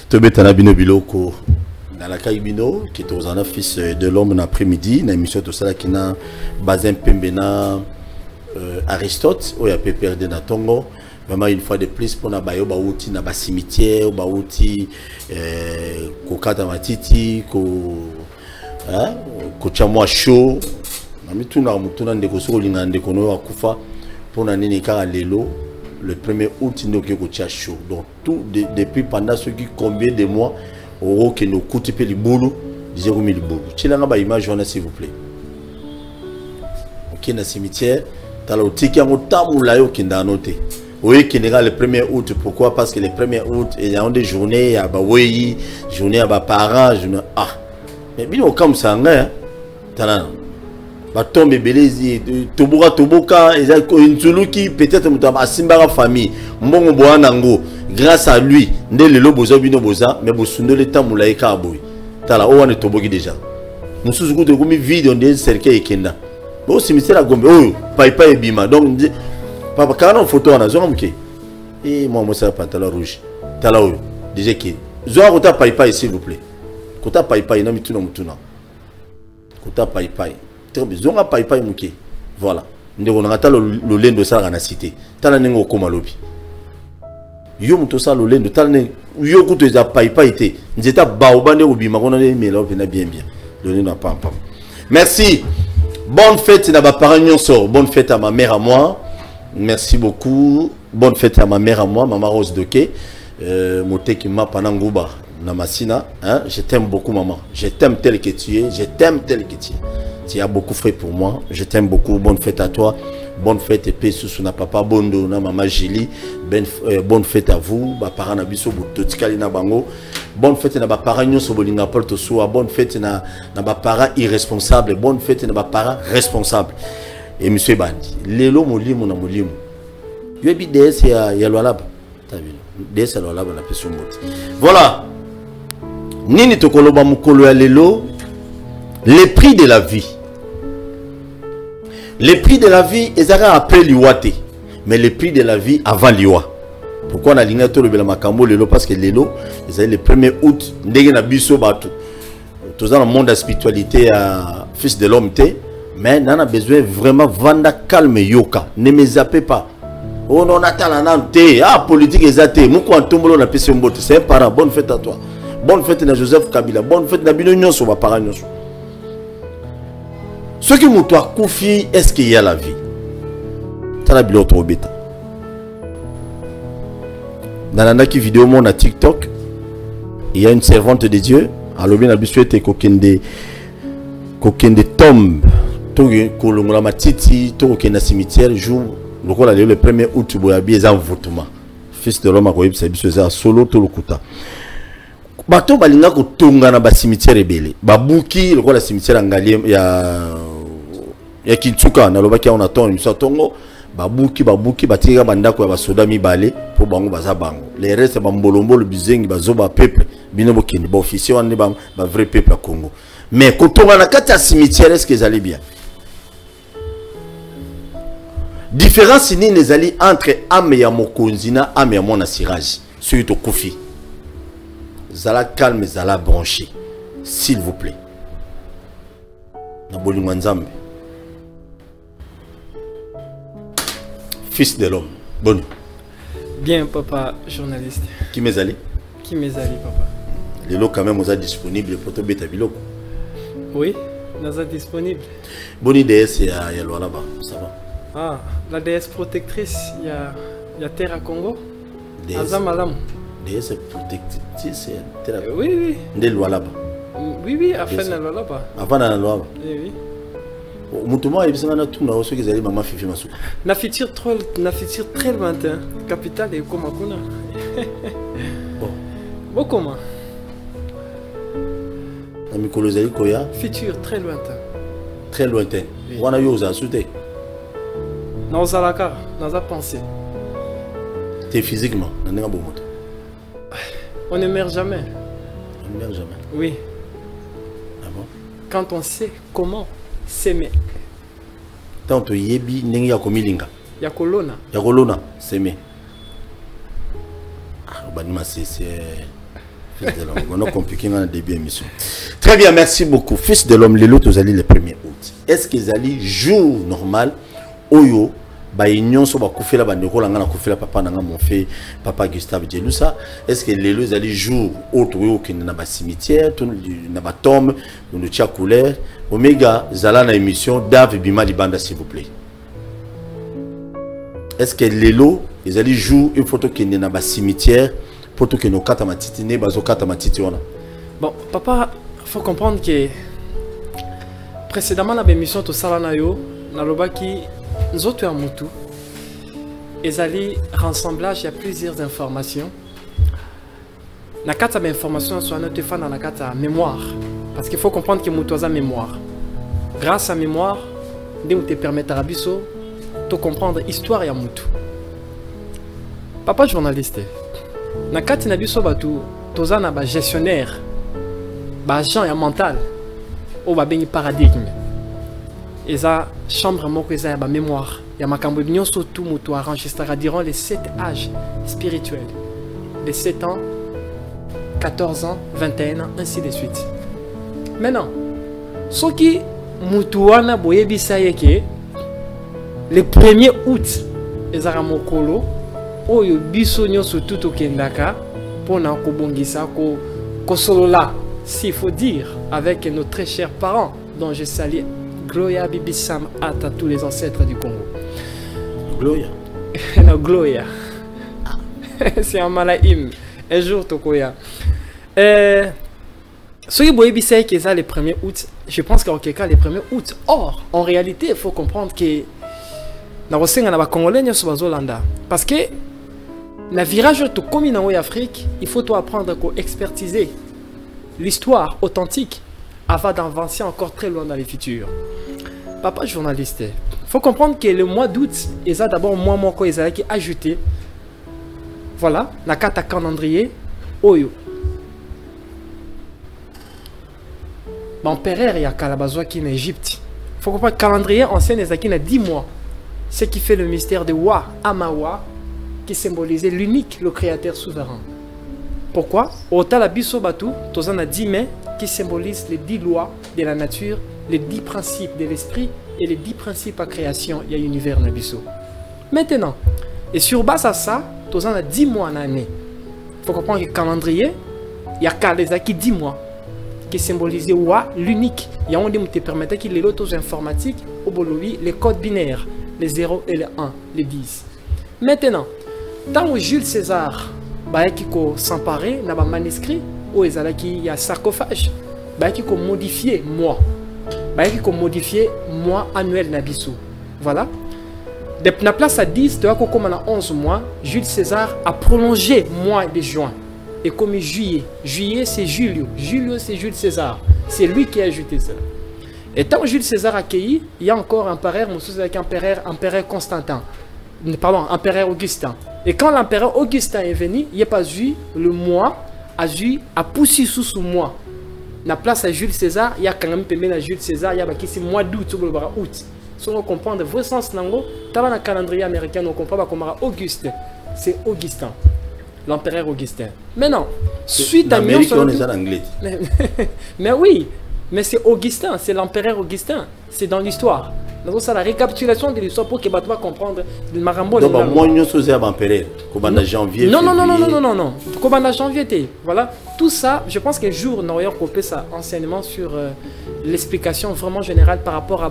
Tobetana Bino Biloko dans la Kaibino qui est aux fils de l'homme l'après-midi dans l'émission de ça qui na Bazin Pembena Aristote ou ya perdre na Tongo vraiment une fois de plus pour na bayo bauti na ba cimetière bauti kokata matiti ko chamwa show na mituna mutuna ndeko soko linga ndeko no akufa pour na nini kala lelo le 1er août nous que chaud donc tout depuis pendant ce qui combien de mois au que nous coûte peu le boulot 0 000 boulot tu l'as ba image s'il vous plaît OK na cimetière t'as le ticket en tamula yo qui nda noté oui qui le 1er août pourquoi parce que le 1er août il y a des journées à ba oui journée à ba parents journée mais bien comme ça hein t'as tombe belezi toboka ezaki peut-être mutaba simbara famille mbongo boanango grâce à lui ndele lo boza bino boza mais bosundole tamula eka boy tala o wane toboki déjà mususu ko de komi video ndé cercle ekenda bo cimetière Gombe oyo paipa ebima donc papa kana photo wana zo mke moi ça pantalon rouge tala oyo déjà ki zo akota paipa s'il vous plaît kota paipa ina mituna mutuna kota paipa zonga paipai muke voilà ndeko ngata lo lendo sala na cité tala nengo koma lobi yo muto sala lo lendo tala ne yo kuto za paipai te nzeta baoba ndeko bima kona ne mela opena bien le lendo pam pam merci bonne fête na ba parents nyonso bonne fête à ma mère à moi merci beaucoup bonne fête à ma mère à moi maman Rose Doké moteki mapa na nguba na masina hein je t'aime beaucoup maman je t'aime tel que tu es je t'aime tel que tu es. Tu as beaucoup fait pour moi. Je t'aime beaucoup. Bonne fête à toi. Bonne fête et paix sous na papa Bondo na maman Julie. Bonne fête à vous. Ba parents na biso bototikali na bango. Bonne fête na ba parents nyonso bolinga porte soa. Bonne fête na ba parents irresponsables. Bonne fête na ba parents responsables. Et monsieur Bandi, lelo molimo na molimo. Yo bi DS ya lwalaba. Ta vu. DS ya lwalaba na peso moti. Voilà. Nini tokoloba mukolo ya lelo. Les prix de la vie. Les prix de la vie, ils ont après l'Iwate. Mais les prix de la vie avant l'Iwa. Pourquoi on a ligné tout le Makambo Lelo? Parce que Lelo, ils ont le 1er août, Ndege na biso batu. Tout dans le monde de la spiritualité, fils de l'homme, mais on a besoin vraiment vanda calme yoka. Ne me zappez pas. Oh non, Natalanante, politique exaté. Mouko Antombolo na pese mbote. C'est un parent. Bonne fête à toi. Bonne fête à Joseph Kabila. Bonne fête à Bino Nyonso, ma parent Nyonso. Ce qui m'a confié, est-ce qu'il y a la vie? Dans la vidéo mon à TikTok, il y a une servante de Dieu. Alors bien habitué était coquin de tombe, tout kolongola matiti, tout coquin de cimetière jour. Le 1er août, boyabi est en votement. Fils de l'homme a coupé sa biseuse solo tout le kuta. Bato balinga ko tonga na ba cimetière ebele. Babuki le la cimetière angali ya Kintuka na lobaki on attend une tongo babuki batika bandako ya basoda mibale po bango baza bango. Les restes bambolombo le bizengi bazoba peuple bino bokeni ba officier wana ba vrai peuple à Congo. Mais ko tonga na kati ya cimetière est-ce que ça allait bien? Différence ni les alliés entre ame ya mokonzi na ame ya mona sirage. Celui to kofi. Zala calme, zala branché. S'il vous plaît. Naboli Mwanzambe. Fils de l'homme. Bon. Bien, papa, journaliste. Qui m'est allé? Qui m'est allé, papa? Les lots, quand même, vous êtes disponibles pour te bêta biloko. Oui, nous êtes disponibles. Bonne idée, c'est à Yaloa là-bas. Ça va? Ah, la déesse protectrice, il y a Terre à Congo. Azamalam. Déesse protectrice, c'est Terre à Congo. Oui, oui. Des lois là-bas. Oui, avant la loi là-bas. Avant la loi. Oui, oui. Mutumo a besoin de tout na ceux qui allaient maman fifi masu. Na futur très lointain, capitale et comment qu'on a. Bon. Bon comment? Na mikolo zali koya. Futur très lointain. Très lointain. Wana yo za souté. Na ozalaka, na za pensé. T'es physiquement, na nenga bomoto. On ne meurt jamais. On ne meurt jamais. Oui. Ah bon? Quand on sait comment s'aimer. Tant que yebi nengi ya komilinga. Ya kolona. Ya kolona, s'aimer. Ah, banima c'est Fils de l'homme. On a compliqué dans le début de l'émission. Très bien, merci beaucoup. Fils de l'homme, les lots, vous allez le 1er août. Est-ce qu'ils allaient jour normal, Oyo, bah union sur ba koufela ba ndeko la ngana koufela papa nanga mon fait papa Gustave Djelousa. Est-ce que les lots allaient jour autre Oyo qui na ba cimetière, tout na ba tombe, nous tia couleur. Omega zala na émission Dave Bima Libanda s'il vous plaît. Est-ce que les lots ils allaient jour une photo qui na ba cimetière pour tout que nos kata matiti ne bazo kata matiti wana. Bon, papa, faut comprendre que précédemment la émission to sala na yo na lobaki nzoto ya mutu ezali rassemblage, il y a plusieurs informations. Na kata ba information soit notre fan dans la kata mémoire parce qu'il faut comprendre que mutu a mémoire. Grâce à mémoire, nous te permettra biso de comprendre l'histoire ya mutu. Papa journaliste, na kati na biso batu toza na ba gestionnaire, ba agent ya mental ou ba bengi paradigme. Eza chambre moko eza ya ba mémoire. Ya makambo nyonso tout mutu enregistrera durant les 7 âges spirituels. Les 7 ans, 14 ans, 21 ans, ainsi de suite. Maintenant, ce qui mutu wana boyebisa yeke le 1er août ezara mokolo oyo biso nyonso tout okendaka pona kobongisa ko solola, s'il faut dire, avec nos très chers parents dont je salue Gloria Bibi Sam à tous les ancêtres du Congo. Gloria. Non, Gloria. C'est un malaïm. Un jour, Tokoya. Ce qui est c'est que ça le 1er août, je pense qu'en quelque cas le 1er août. Or, en réalité, il faut comprendre que dans le Congolais, parce que le virage de comme en Afrique, il faut apprendre à expertiser l'histoire authentique avant d'avancer encore très loin dans le futur. Papa journaliste, il faut comprendre que le mois d'août, il y a d'abord moi qui a ajouté, voilà, la carte à calendrier, Oyo. L'empereur il y a Kalabazoa qui est en Égypte. Il faut comprendre que le calendrier ancien est à 10 mois. Ce qui fait le mystère de Wa, Amawa, qui symbolisait l'unique, le créateur souverain. Pourquoi? Au Talabiso Batu, Tozana 10 mai, qui symbolise les 10 lois de la nature, les 10 principes de l'esprit et les 10 principes à création, il y a l'univers Nabiso. Maintenant, et sur base à ça, Tozana 10 mois en année. Il faut comprendre que le calendrier, il y a Kalezaki 10 mois, qui symbolisait Wa, l'unique. Il y a un qui te permettait qu'il y ait l'autos informatique, au Bolovi, les codes binaires, les 0 et les 1, les 10. Maintenant, tant que Jules César, qui s'emparait dans le manuscrit, où il y a sarcophage, qui a modifié moi, qui a modifié moi annuel Nabiso. Voilà. Depuis la place à 10, de comme 11 mois, Jules César a prolongé mois de juin. Et comme juillet, juillet c'est Julio, Julio c'est Jules César. C'est lui qui a ajouté ça. Et tant que Jules César a accueilli, il y a encore un empereur, empereur Constantin. Pardon, empereur Augustin. Et quand l'empereur Augustin est venu, il n'y a pas eu le mois, a poussé sous ce mois. La place à Jules César, il y a quand même à Jules César, il y a qui mois d'août, août. Si on comprend de vrai sens, dans le calendrier américain, on comprend comment Auguste, c'est Augustin. L'empereur Augustin. Maintenant, suite à l'Amérique, on est en anglais. Mais oui, mais c'est Augustin, c'est l'empereur Augustin. C'est dans l'histoire. Donc, c'est la récapitulation de l'histoire pour que tu vas comprendre le marambo. Donc, moi, nous sommes empereur. Comme en janvier. Non. Comme en janvier. Voilà. Tout ça, je pense qu'un jour, nous aurions coupé ça enseignement sur l'explication vraiment générale par rapport à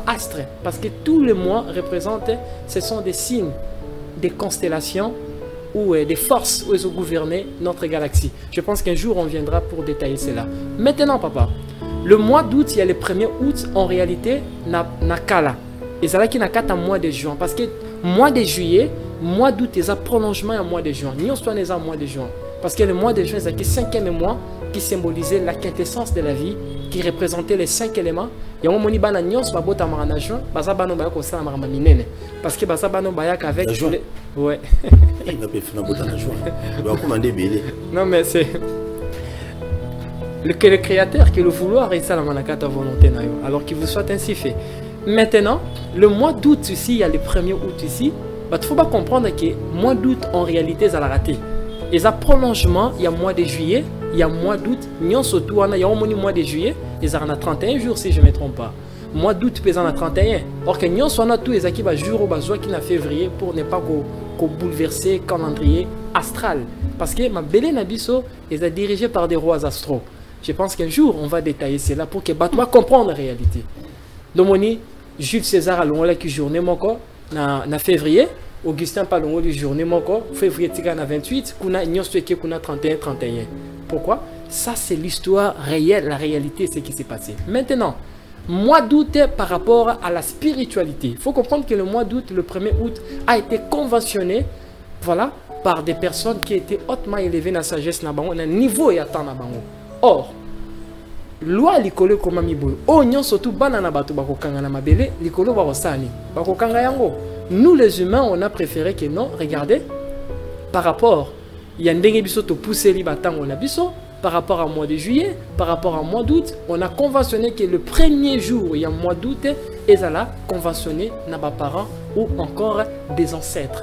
l'astre. Parce que tous les mois représentent, ce sont des signes, des constellations ou des forces où ils ont gouverné notre galaxie. Je pense qu'un jour, on viendra pour détailler cela. Maintenant, papa. Le mois d'août, il y a le 1er août, en réalité, na kala. Et ça là qui n'a qu'à mois de juin. Parce que mois de juillet, mois d'août, il y a prolongement en mois de juin. Nous, on est en mois de juin. Parce que le mois de juin, c'est le 5e mois qui symbolisait la quintessence de la vie, qui représentait les 5 éléments. Il y a un moment où on a en juin, parce que avec... Ouais. Non, mais c'est... Que le créateur, que le vouloir est ça la manakata volonté. Alors qu'il vous soit ainsi fait. Maintenant, le mois d'août ici, il y a le 1er août ici. Il ne faut pas comprendre que le mois d'août, en réalité, ça l'a raté. Et ça prolongement, il y a le mois de juillet, il y a mois d'août, nous surtout, il y a au mois de juillet, ils ont 31 jours si je ne me trompe pas. Mois d'août, ils ont 31. Or que nous sommes tous les équipes à jour au qui février pour ne pas bouleverser le calendrier astral. Parce que ma belle Nabiso est dirigée par des rois astraux. Je pense qu'un jour, on va détailler cela pour que Batma comprenne la réalité. Donc, Jules César a l'ongole qui journée en février. Augustin pas l'ongole du journée février na 28, kuna nyosweke kuna 31 31. Pourquoi? Ça c'est l'histoire réelle, la réalité, c'est ce qui s'est passé. Maintenant, mois d'août par rapport à la spiritualité. Il faut comprendre que le mois d'août, le 1er août, a été conventionné, voilà, par des personnes qui étaient hautement élevées dans la sagesse, dans un niveau et atteint. Or, loi likolo koma miboyo o nyonso tu bana na bato bakokanga na mabele likolo bakosani bakokanga yango. Nous les humains on a préféré que non, regardez, par rapport il y a ndenge biso to pousser li batango na biso par rapport au mois de juillet, par rapport au mois d'août, on a conventionné que le premier jour il y a mois d'août ezala conventionné na ba parents ou encore des ancêtres.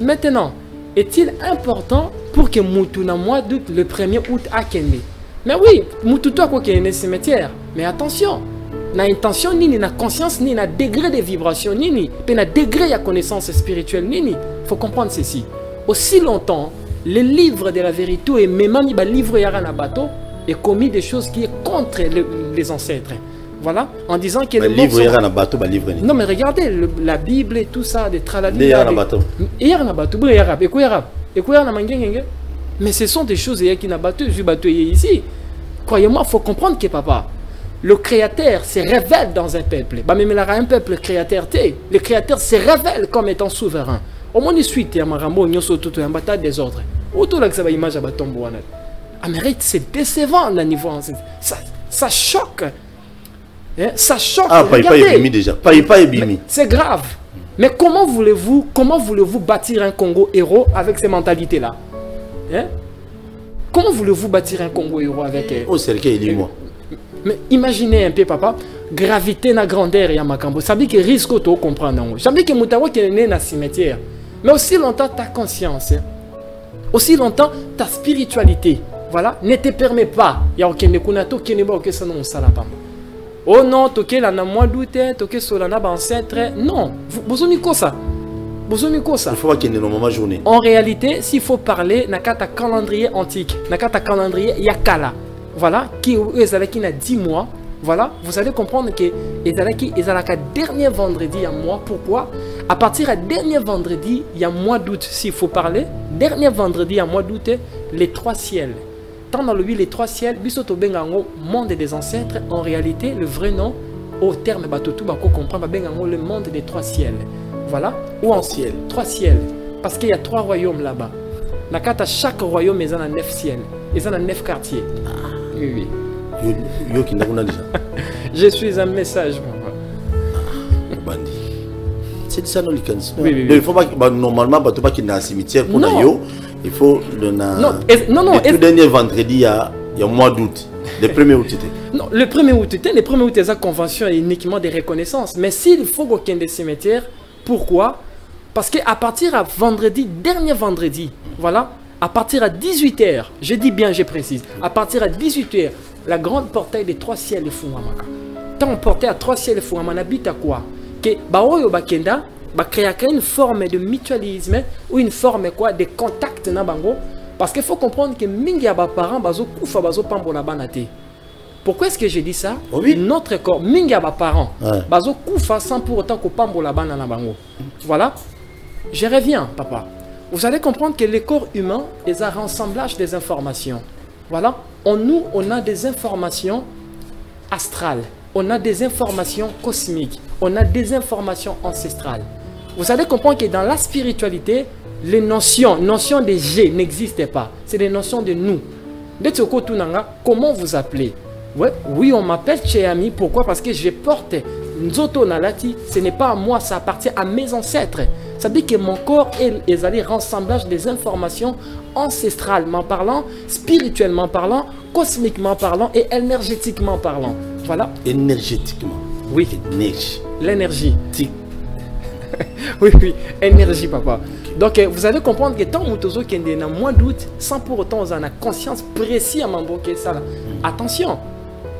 Maintenant, est-il important pour que mutu na mois d'août le 1er août a kende? Mais oui, mututo a quoi qu'il cimetière. Mais attention, na intention ni na conscience ni na degré de vibration ni na degré de connaissance spirituelle ni. Faut comprendre ceci. Aussi longtemps, les livres de la vérité et même les livres yara bateau et commis des choses qui est contre les ancêtres. Voilà, en disant que les livres yara na bateau ba livre. Non mais regardez la Bible et tout ça des tralali. Yara na bateau. Yara na bateau, bri yara, et quoi yara? Et quoi yara na mangenge? Mais ce sont des choses qui n'a battu, je battu ici. Croyez-moi, il faut comprendre que papa, le créateur se révèle dans un peuple. Bah même là un peuple créateur le créateur se révèle comme étant souverain. Au moins suite il y a marambo nyoso tout un bataille des ordres. Autour là que ça va image à batombo wana. Amérique c'est décevant le niveau ça choque. Hein? Ça choque. Ah pas ébimi déjà. Pas ébimi. C'est grave. Mais comment voulez-vous bâtir un Congo héros avec ces mentalités là? Hein? Comment voulez-vous bâtir un Congo héros avec... Oh, c'est le cas, il est moi. Mais imaginez un peu, papa, gravité na grandeur et à Makambo. Ça veut dire que risque de comprendre. Ça veut dire que Moutawa qui est né dans le cimetière. Mais aussi longtemps ta conscience, aussi longtemps ta spiritualité, voilà, ne te permet pas. Il y a aucun nekunato qui n'est pas aucun sanon salapam. Oh non, toké la na mois d'août, toké solana ancêtre. Non, vous avez quoi ça? Il faut pas qu'il y ait une journée. En réalité, s'il faut parler, n'a qu'un calendrier antique, n'a qu'un calendrier Yakala, voilà, qui a 10 mois, voilà, vous allez comprendre que ils ont dernier vendredi il y a mois. Pourquoi? À partir du dernier vendredi, il y a mois d'août, s'il faut parler, dernier vendredi il y a mois d'août, les 3 ciels. Tant dans le 8, les 3 ciels, bisoto bengango, monde des ancêtres, en réalité, le vrai nom, au terme batotu, bako comprendre, bengango, le monde des 3 ciels. Voilà, ou en ciel, 3 ciels, parce qu'il y a 3 royaumes là-bas. Chaque royaume est en 9 ciels, ils ont 9 quartiers. Oui, oui. Je suis un message, mon c'est ça, non, oui. Il faut pas, normalement, pas qu'il y ait un cimetière pour nous. Il faut le. Non. Le dernier vendredi, il y a mois d'août. Le 1er août. Non, le 1er août, la convention est uniquement des reconnaissances. Mais s'il faut qu'il y ait des cimetières, pourquoi? Parce qu'à partir de vendredi, dernier vendredi, voilà, à partir de 18 h, je dis bien, je précise, à partir de 18 h, la grande portail des 3 ciels est Fouamaka. Tant on portait à 3 ciels Fouamaka, habite à quoi? Que Baoyo Bakenda, créer une forme de mutualisme ou une forme quoi, de contact na bango. Parce qu'il faut comprendre que mingi aba parents bazo kufa bazo pambola banate. Pourquoi est-ce que j'ai dit ça? Oui. Notre corps, mingi aba parents bazo kufa sans pour autant ko pambola banana bango. Voilà. Je reviens, papa. Vous allez comprendre que le corps humain est un rassemblage des informations. Voilà. Nous, on a des informations astrales. On a des informations cosmiques. On a des informations ancestrales. Vous allez comprendre que dans la spiritualité, les notions de G n'existent pas. C'est des notions de nous. Comment vous appelez? Ouais, oui, on m'appelle Tchéami. Pourquoi? Parce que je porte Nzoto Nalati. Ce n'est pas à moi, ça appartient à mes ancêtres. Ça veut dire que mon corps est allé rassemblage des informations ancestralement parlant, spirituellement parlant, cosmiquement parlant et énergétiquement parlant. Voilà. Énergétiquement. Oui. Énergie. L'énergie. Oui, énergie, papa. Okay. Donc, vous allez comprendre que tant que qui est dans moins d'août, sans pour autant on a conscience précise à m'emboquer ça. Attention,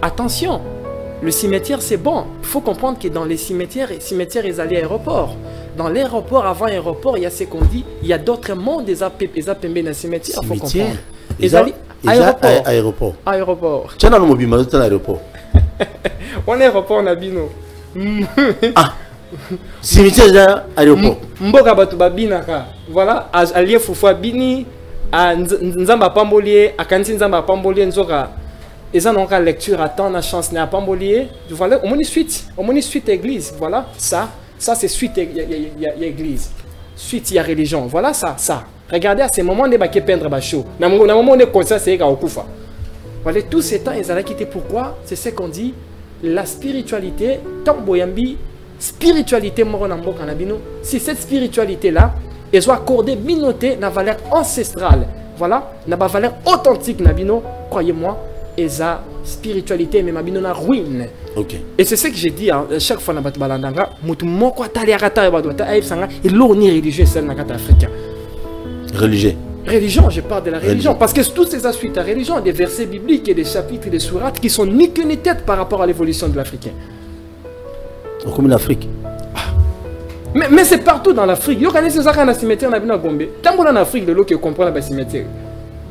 attention. Le cimetière, c'est bon. Il faut comprendre que dans les cimetières, ils allaient à l'aéroport. Dans l'aéroport, avant l'aéroport, il y a ce qu'on dit, il y a d'autres mondes des APP dans le cimetière. Il faut comprendre. Ils allaient à l'aéroport. Aéroport. Tu as un mobile, mais à l'aéroport. On est aéroport, on a bino. Ah, cimetière à l'aéroport. Mboka batu babinaka. Voilà, allié fufua bini, nzamba pambolier, akanti nzamba pambolier nzoka. Ils ont une lecture à temps, la chance n'est pas emboliée. Voilà, au moins suite église. Voilà, ça c'est suite il y a église. Suite il y a religion. Voilà ça. Regardez à ces moments de baquer peindre bacho. Na moment de conscience c'est ka okufa. Voilà, tous ces temps ils allaient quitter pourquoi? C'est ce qu'on dit la spiritualité tomboyambi spiritualité moro na mboka na bino. Si cette spiritualité là elle soit accordée binoté na valeur ancestrale. Voilà, na ba valeur authentique na bino, croyez-moi. Et sa spiritualité même abinona ruine. Ok. Et c'est ce que j'ai dit hein, chaque fois dans le balandanga, mutu moko atali akata badota aibsanga et l'orni religieux c'est dans kata africain. Religieux. Religion, je parle de la religion parce que toutes ces suites à religion, des versets bibliques et des chapitres et des sourates qui sont ni queue ni tête par rapport à l'évolution de l'Africain. Comme l'Afrique. Mais c'est partout dans l'Afrique. Yo connaissez ça quand on a cimetière na bina Gombe. Tant qu'on en Afrique, le lot qui comprend la cimetière.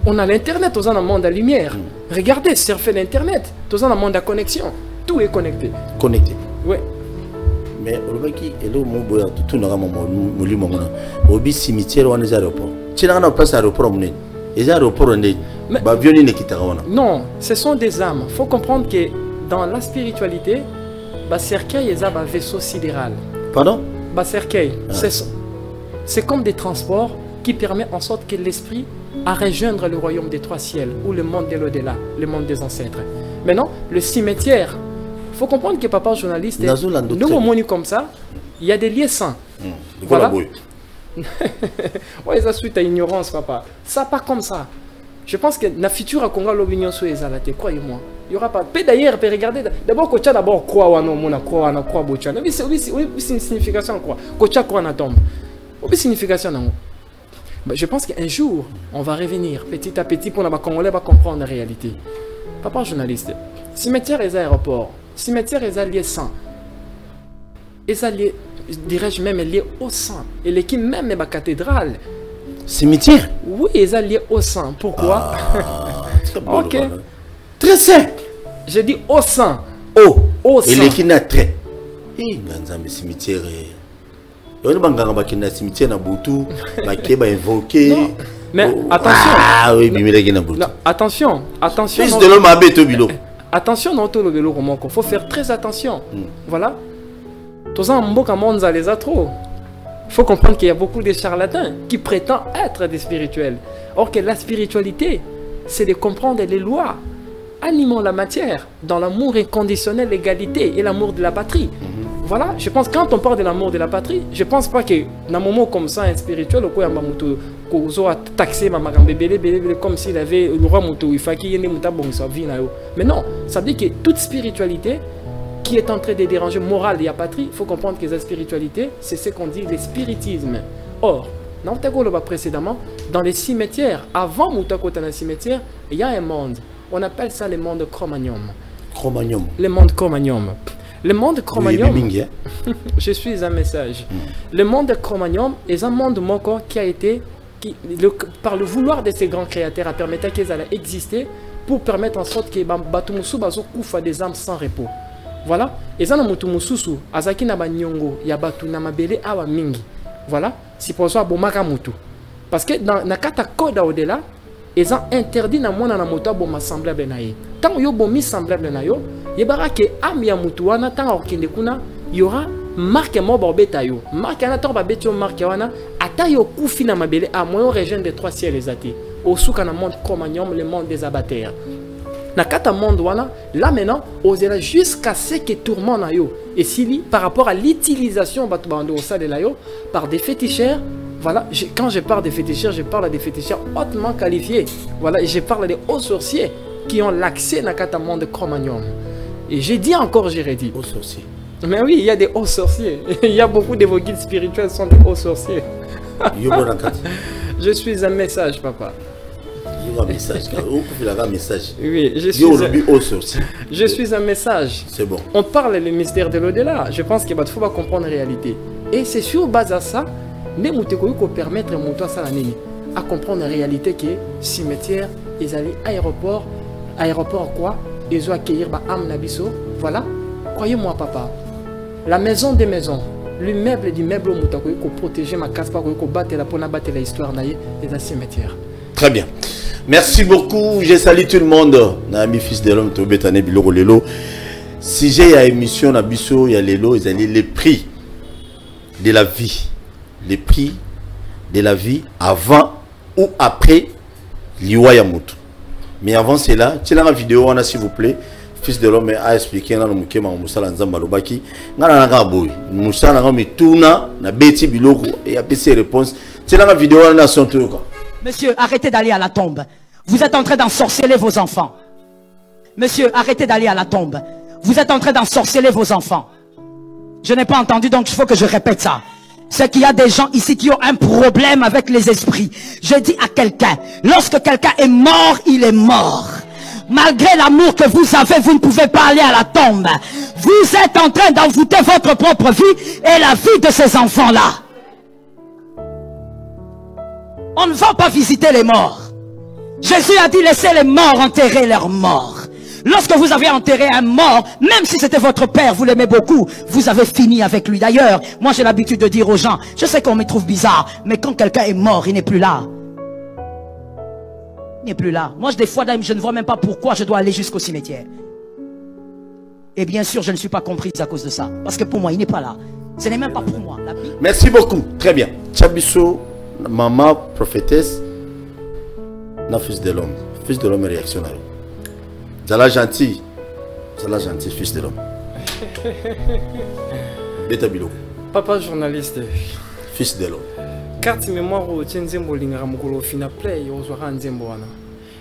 On a l'internet, tous dans un monde à lumière. Regardez, surfez l'internet, tous dans un monde à connexion. Tout est connecté. Connecté. Oui. Mais au Baki, et là, mon boy, tout n'a pas au cimetière, on est à l'aéroport. Tu n'as pas place à l'aéroport, on est. Les aéroports, on est. Non, ce sont des âmes. Il faut comprendre que dans la spiritualité, le cercueil est un vaisseau sidéral. Pardon? Le cercueil, c'est comme des transports qui permettent en sorte que l'esprit à rejoindre le royaume des trois ciels ou le monde de l'au-delà, le monde des ancêtres. Maintenant, le cimetière, il faut comprendre que papa journaliste, nous au comme ça, il y a des liens saints. Voilà. Ouais, ça suite à ignorance, papa. Ça pas comme ça. Je pense que la future à Congo l'opinion sur les alatés, croyez-moi. Il n'y aura pas. D'ailleurs, regardez, d'abord, Kocha d'abord croit ou non, on croit, on croit, Bocha. Oui, c'est une signification quoi. Kocha croit na tombe. Oui, signification non. Je pense qu'un jour, on va revenir petit à petit pour que les Congolais va comprendre la réalité. Papa journaliste, cimetière et aéroport, cimetière et lié sang. Et ça lié, dirais-je même, lié au sang. Et l'équipe même est la cathédrale. Cimetière? Oui, et ça lié au sang. Pourquoi? Ok. Très simple. Je dis au sang. Au sang. Et l'équipe n'a très. Et dans un cimetière. Cimetière na Boutou, invoqué. Mais attention. Ah oui, attention, attention. Fils de l'homme abbé Tobilo. Attention, non, il faut faire très attention. Voilà. Tous en mboka monza les a trop. Il faut comprendre qu'il y a beaucoup de charlatans qui prétendent être des spirituels. Or que la spiritualité, c'est de comprendre les lois animant la matière dans l'amour inconditionnel, l'égalité et l'amour de la patrie. Voilà, je pense que quand on parle de l'amour de la patrie, je ne pense pas que dans un moment comme ça, un spirituel, on a taxé comme s'il avait le roi Moutou, il fallait qu'il y ait une vie. Mais non, ça veut dire que toute spiritualité qui est en train de déranger morale et la patrie, il faut comprendre que la spiritualité, c'est ce qu'on dit le spiritisme. Or, précédemment, dans les cimetières, avant Moutako dans le cimetière, il y a un monde. On appelle ça le monde Cro-Magnon. Cro-Magnon. Le monde Cro-Magnon. Le monde Cro-Magnon, je suis un message. Le monde Cro-Magnon est un monde qui a été, par le vouloir de ces grands créateurs, a permis qu'ils allaient exister pour permettre en sorte que Batumusu Bazo koufa des âmes sans repos. Voilà. Et ça, Mutumususu, Azaki na Banyongo, Yabatu na Mabele Awa Mingi. Voilà. C'est pour ça que Bomakamutu. Parce que dans la Katakoda au-delà, ils ont interdit na mona na moto bo semblable na ye. Tant yo bo mi semblable na yo, yebara ke am ya mutu wana tant okende kuna, y aura marque mo bobeta yo. Marque na to babeti yo marque wana, ata yo kufi na mabele a moyo région des trois ciels les ati. Au souka na monde Cro-Magnon, le monde des abatteurs. Na kata monde wana, là maintenant, osera jusqu'à ce que tourment na yo. Et si par rapport à l'utilisation batu bando au sa de la yo par des féticheurs. Voilà, quand je parle des féticheurs, je parle des féticheurs hautement qualifiés. Voilà, et je parle des hauts sorciers qui ont l'accès à monde de Cro-Magnon. Et j'ai dit encore, j'ai redit. Hauts sorciers. Mais oui, il y a des hauts sorciers. Il y a beaucoup de vos guides spirituels qui sont des hauts sorciers. Je suis un message, papa. Un message. Un message. Oui, je suis un message. C'est bon. On parle le mystère de l'au-delà. Je pense qu'il faut pas comprendre la réalité. Et c'est sur base à ça, nous devons permettre à comprendre la réalité que cimetière, ils allaient aéroport. Aéroport quoi? Ils ont accueillir Am Nabiso. Voilà. Croyez-moi, papa. La maison des maisons. L'immeuble du meuble pour protéger ma casse, pour battre la histoire des cimetières. Très bien. Merci beaucoup. Je salue tout le monde. Nami fils de l'homme, Tobetane Biloro Lelo. Si j'ai une émission Nabiso, il y a Lelo, ils allaient les prix de la vie. Les prix de la vie avant ou après l'Iwayamoto. Mais avant cela, tu as une vidéo, s'il vous plaît. Fils de l'homme a expliqué dans le Mukema Moussala Nzambalobaki. Nana Gaboy, Moussala Nami Tuna, na Betty Biloko et a ses réponses. C'est la vidéo à la nation. Monsieur, arrêtez d'aller à la tombe. Vous êtes en train d'ensorceler vos enfants. Monsieur, arrêtez d'aller à la tombe. Vous êtes en train d'ensorceler vos enfants. Je n'ai pas entendu, donc il faut que je répète ça. C'est qu'il y a des gens ici qui ont un problème avec les esprits. Je dis à quelqu'un, lorsque quelqu'un est mort, il est mort. Malgré l'amour que vous avez, vous ne pouvez pas aller à la tombe. Vous êtes en train d'envoûter votre propre vie et la vie de ces enfants-là. On ne va pas visiter les morts. Jésus a dit laissez les morts enterrer leurs morts. Lorsque vous avez enterré un mort, même si c'était votre père, vous l'aimez beaucoup, vous avez fini avec lui. D'ailleurs, moi j'ai l'habitude de dire aux gens, je sais qu'on me trouve bizarre, mais quand quelqu'un est mort, il n'est plus là. Il n'est plus là. Moi, des fois, je ne vois même pas pourquoi je dois aller jusqu'au cimetière. Et bien sûr, je ne suis pas comprise à cause de ça. Parce que pour moi, il n'est pas là. Ce n'est même pas pour moi. Merci beaucoup. Très bien. Tchabiso, maman, prophétesse, na fils de l'homme. Fils de l'homme est réactionnaire. Zala gentil. Zala gentil, fils de l'homme. Beta Bilo. Papa journaliste. Fils de l'homme. Carte mémoire au Tenzembo Lingaramukolo Fina Play au Zora Nzemboana.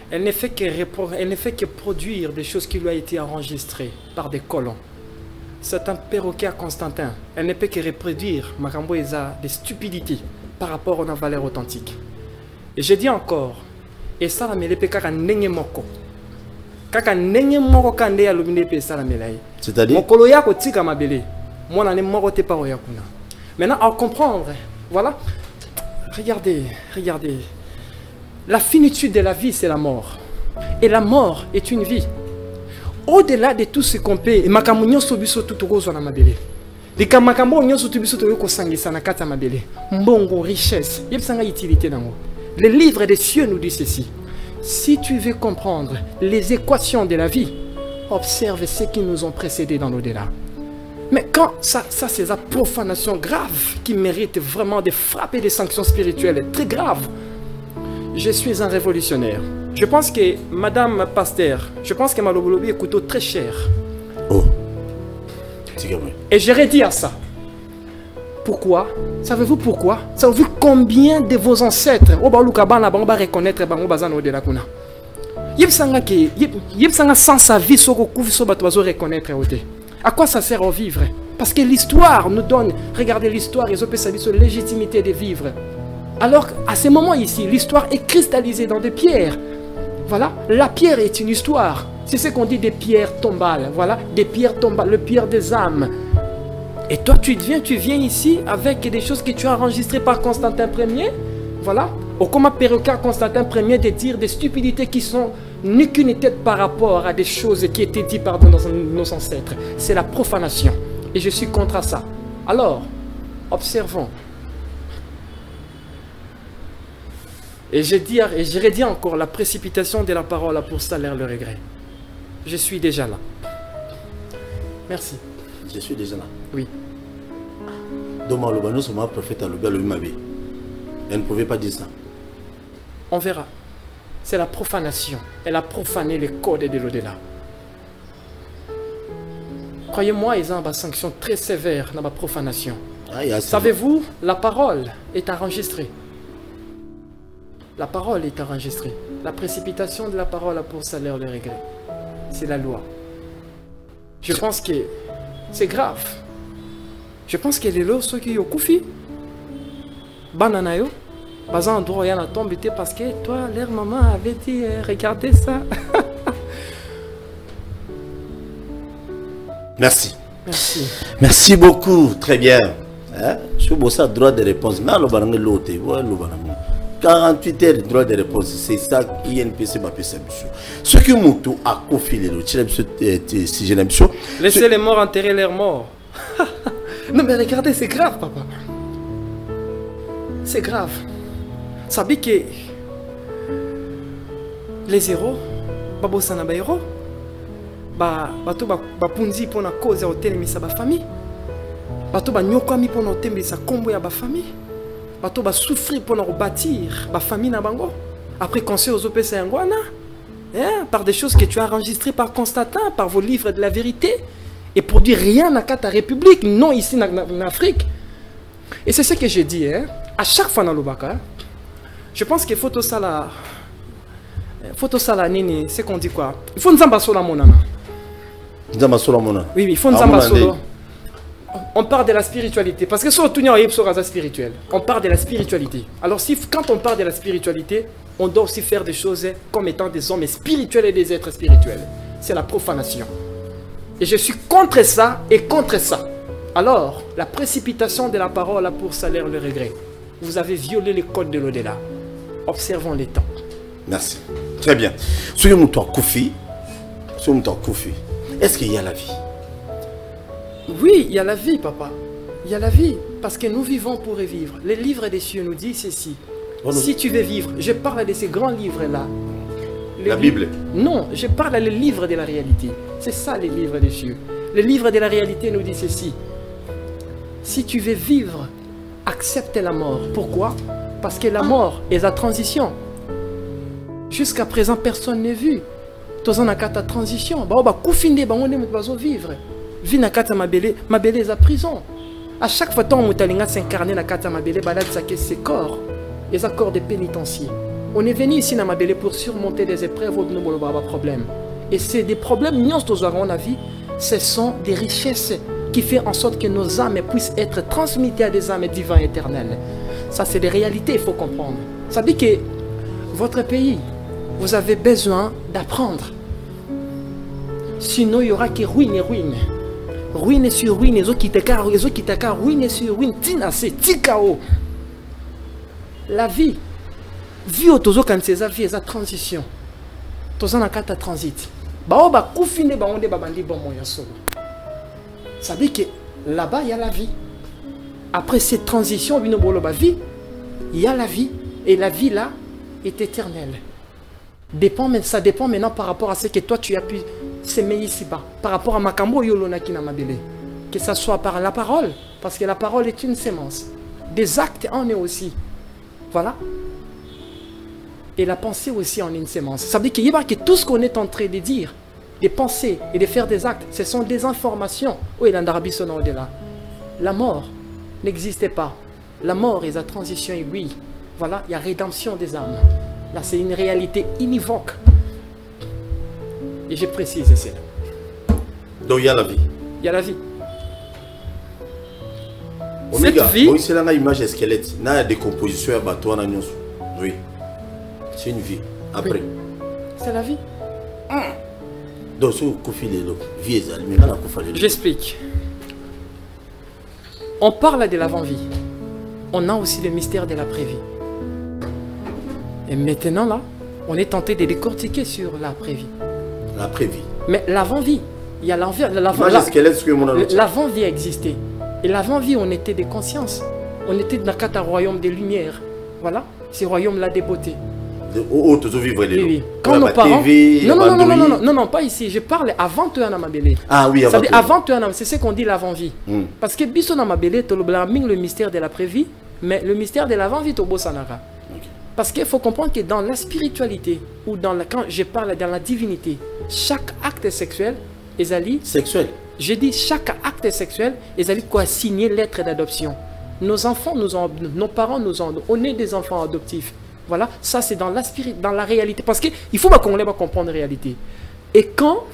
Elle ne fait que produire des choses qui lui ont été enregistrées par des colons. C'est un perroquet à Constantin. Elle ne peut que reproduire Makambo Eza des stupidités par rapport aux valeurs authentiques. Et je dis encore, et ça la mêlée kaka nenge moko. Kaka nenge moko kande ya lumine pe ça la mêlée. C'est-à-dire mokolo yako tika mabele. Moi na ne moko te pa oyakuna. Maintenant à comprendre, voilà. Regardez, regardez. La finitude de la vie, c'est la mort. Et la mort est une vie. Au-delà de tout ce qu'on peut, makamunyo sobiso tutogo na mabele. Les kamakambo nyo sobiso to yoko sangisa na kata mabele. Mbongo richesse, yebsanga utilité nango. Le livre des cieux nous dit ceci. Si tu veux comprendre les équations de la vie, observe ceux qui nous ont précédés dans l'au-delà. Mais quand ça c'est la profanation grave qui mérite vraiment de frapper des sanctions spirituelles très graves. Je suis un révolutionnaire. Je pense que Madame Pasteur, je pense que Malobolobi est un couteau très cher. Oh. Et j'aurais dit à ça. Pourquoi? Savez-vous pourquoi? Savez-vous combien de vos ancêtres au Baoulukabana va reconnaître Bango Bazano de la Kuna? Yebsanga sans sa vie, Soko Koufiso Batoazo reconnaître. À quoi ça sert à vivre? Parce que l'histoire nous donne, regardez l'histoire, ils ont sa légitimité de vivre. Alors qu'à ce moment ici, l'histoire est cristallisée dans des pierres. Voilà, la pierre est une histoire. C'est ce qu'on dit des pierres tombales. Voilà, des pierres tombales, le pierre des âmes. Et toi, tu viens ici avec des choses que tu as enregistrées par Constantin Ier. Voilà, au comment perroquet Constantin Ier de dire des stupidités qui sont ni qu'une tête par rapport à des choses qui étaient dites par nos ancêtres. C'est la profanation. Et je suis contre ça. Alors, observons. Et je redis encore, la précipitation de la parole a pour salaire le regret. Je suis déjà là. Merci. Je suis déjà là. Oui. Donc, le prophète a le Mabé. Elle ne pouvait pas dire ça. On verra. C'est la profanation. Elle a profané les codes de l'au-delà. Croyez-moi, ils ont une sanction très sévère dans la profanation. Savez-vous, la parole est enregistrée. La parole est enregistrée. La précipitation de la parole a pour salaire le regret. C'est la loi. Je pense que c'est grave. Je pense que les lois sont qui ont koufi. Bananayo, bazan endroit ya na tombe parce que toi leur maman avait dit regardez ça. Merci. Merci. Merci beaucoup, très bien. Je suis ça droit de réponse. Mais alors, 48 heures de droit de réponse, c'est ça INPC m'a fait. Ce que Moutou a confié, si je l'aime chaud. Laissez les morts enterrer leurs morts. Non mais regardez, c'est grave, papa. C'est grave. Ça veut que les héros, Babo Sanaba héros, bato bapunzi pour la cause ya hotelemisa ba famille, bato banyokwami pour hotelemisa kombo ya ba famille, bato ba souffrir pour bâtir ba famille na bango. Après conseil aux OPC Angwana, par des choses que tu as enregistrées par constatant, par vos livres de la vérité, et produire rien à ta République, non ici en Afrique. Et c'est ce que je dis, à chaque fois dans le Baka, je pense qu'il faut tout ça là. Faut ça là, nini, c'est qu'on dit quoi? Il faut nous ambasser la monana. Oui, il faut nous ambasser. On parle de la spiritualité. Parce que si on tourne en spirituel, on parle de la spiritualité. Alors, quand on parle de la spiritualité, on doit aussi faire des choses comme étant des hommes spirituels et des êtres spirituels. C'est la profanation. Et je suis contre ça et contre ça. Alors, la précipitation de la parole a pour salaire le regret. Vous avez violé les codes de l'au-delà. Observons les temps. Merci. Très bien. Sur mon toit Koufi, est-ce qu'il y a la vie? Oui, il y a la vie, papa. Il y a la vie. Parce que nous vivons pour y vivre. Les livres des cieux nous disent ceci. Si tu veux vivre, je parle de ces grands livres-là. La Bible? Non, je parle des livres de la réalité. C'est ça les livres des cieux. Les livres de la réalité nous disent ceci. Si tu veux vivre, accepte la mort. Pourquoi? Parce que la mort est la transition. Jusqu'à présent, personne n'est vu. Tous en a ta transition. On va vivre. Vie na kata mabele est à prison. À chaque fois que on s'incarner na kata mabele, balade ses corps. Les accords de pénitencier. On est venu ici na mabele pour surmonter des épreuves ou de problèmes. Et c'est des problèmes niance tous on a vu. Ce sont des richesses qui font en sorte que nos âmes puissent être transmises à des âmes divines éternelles. Ça, c'est des réalités, il faut comprendre. Ça dit que votre pays, vous avez besoin d'apprendre. Sinon, il n'y aura que ruine et ruine. Ruine sur ruine, les autres qui te ruine sur ruine, tinase, tikao. La vie, vie au tozo quand c'est la vie, c'est la transition. Tozo na kata transit. Baoba koufine ba onde babandi bon moyen solo. Ça dit que là-bas, il y a la vie. Après cette transition, il y a la vie. Et la vie là est éternelle. Ça dépend maintenant par rapport à ce que toi tu as pu s'aimer ici-bas. Par rapport à Makambo Yolonaki Namabele. Que ce soit par la parole. Parce que la parole est une sémence. Des actes en est aussi. Voilà. Et la pensée aussi en est une sémence. Ça veut dire que tout ce qu'on est en train de dire, de penser et de faire des actes, ce sont des informations. Oui, au-delà. La mort n'existait pas. La mort est la transition et oui. Voilà, il y a rédemption des âmes. Là, c'est une réalité univoque. Et je précise cela. Donc, il y a la vie. Il y a la vie. Omega, cette vie... c'est une image squelette. Il y a des décompositions. Oui. C'est une vie. Après. Oui. C'est la vie. Donc, c'est vie. J'explique. On parle de l'avant-vie. On a aussi le mystère de l'après-vie. Et maintenant, là, on est tenté de décortiquer sur l'après-vie. L'après-vie. Mais l'avant-vie, il y a l'avant-vie a existé. Et l'avant-vie, on était des consciences. On était dans un royaume des lumières. Voilà, ce royaume-là des beautés. Oui. Quand nos parents... Non, pas ici. Je parle avant toi, Namabele. Ah oui, avant toi, c'est ce qu'on dit l'avant-vie. Parce que Bisso Namabele, tu as le mystère de l'après-vie, mais le mystère de l'avant-vie, tu as parce qu'il faut comprendre que dans la spiritualité, ou quand je parle dans la divinité, chaque acte sexuel est allé... Sexuel. Je dis chaque acte sexuel est allé quoi signer lettre d'adoption. Nos enfants, nos parents on est des enfants adoptifs. Voilà, ça c'est dans la réalité. Parce qu'il faut qu'on ait comprendre la réalité. Et quand,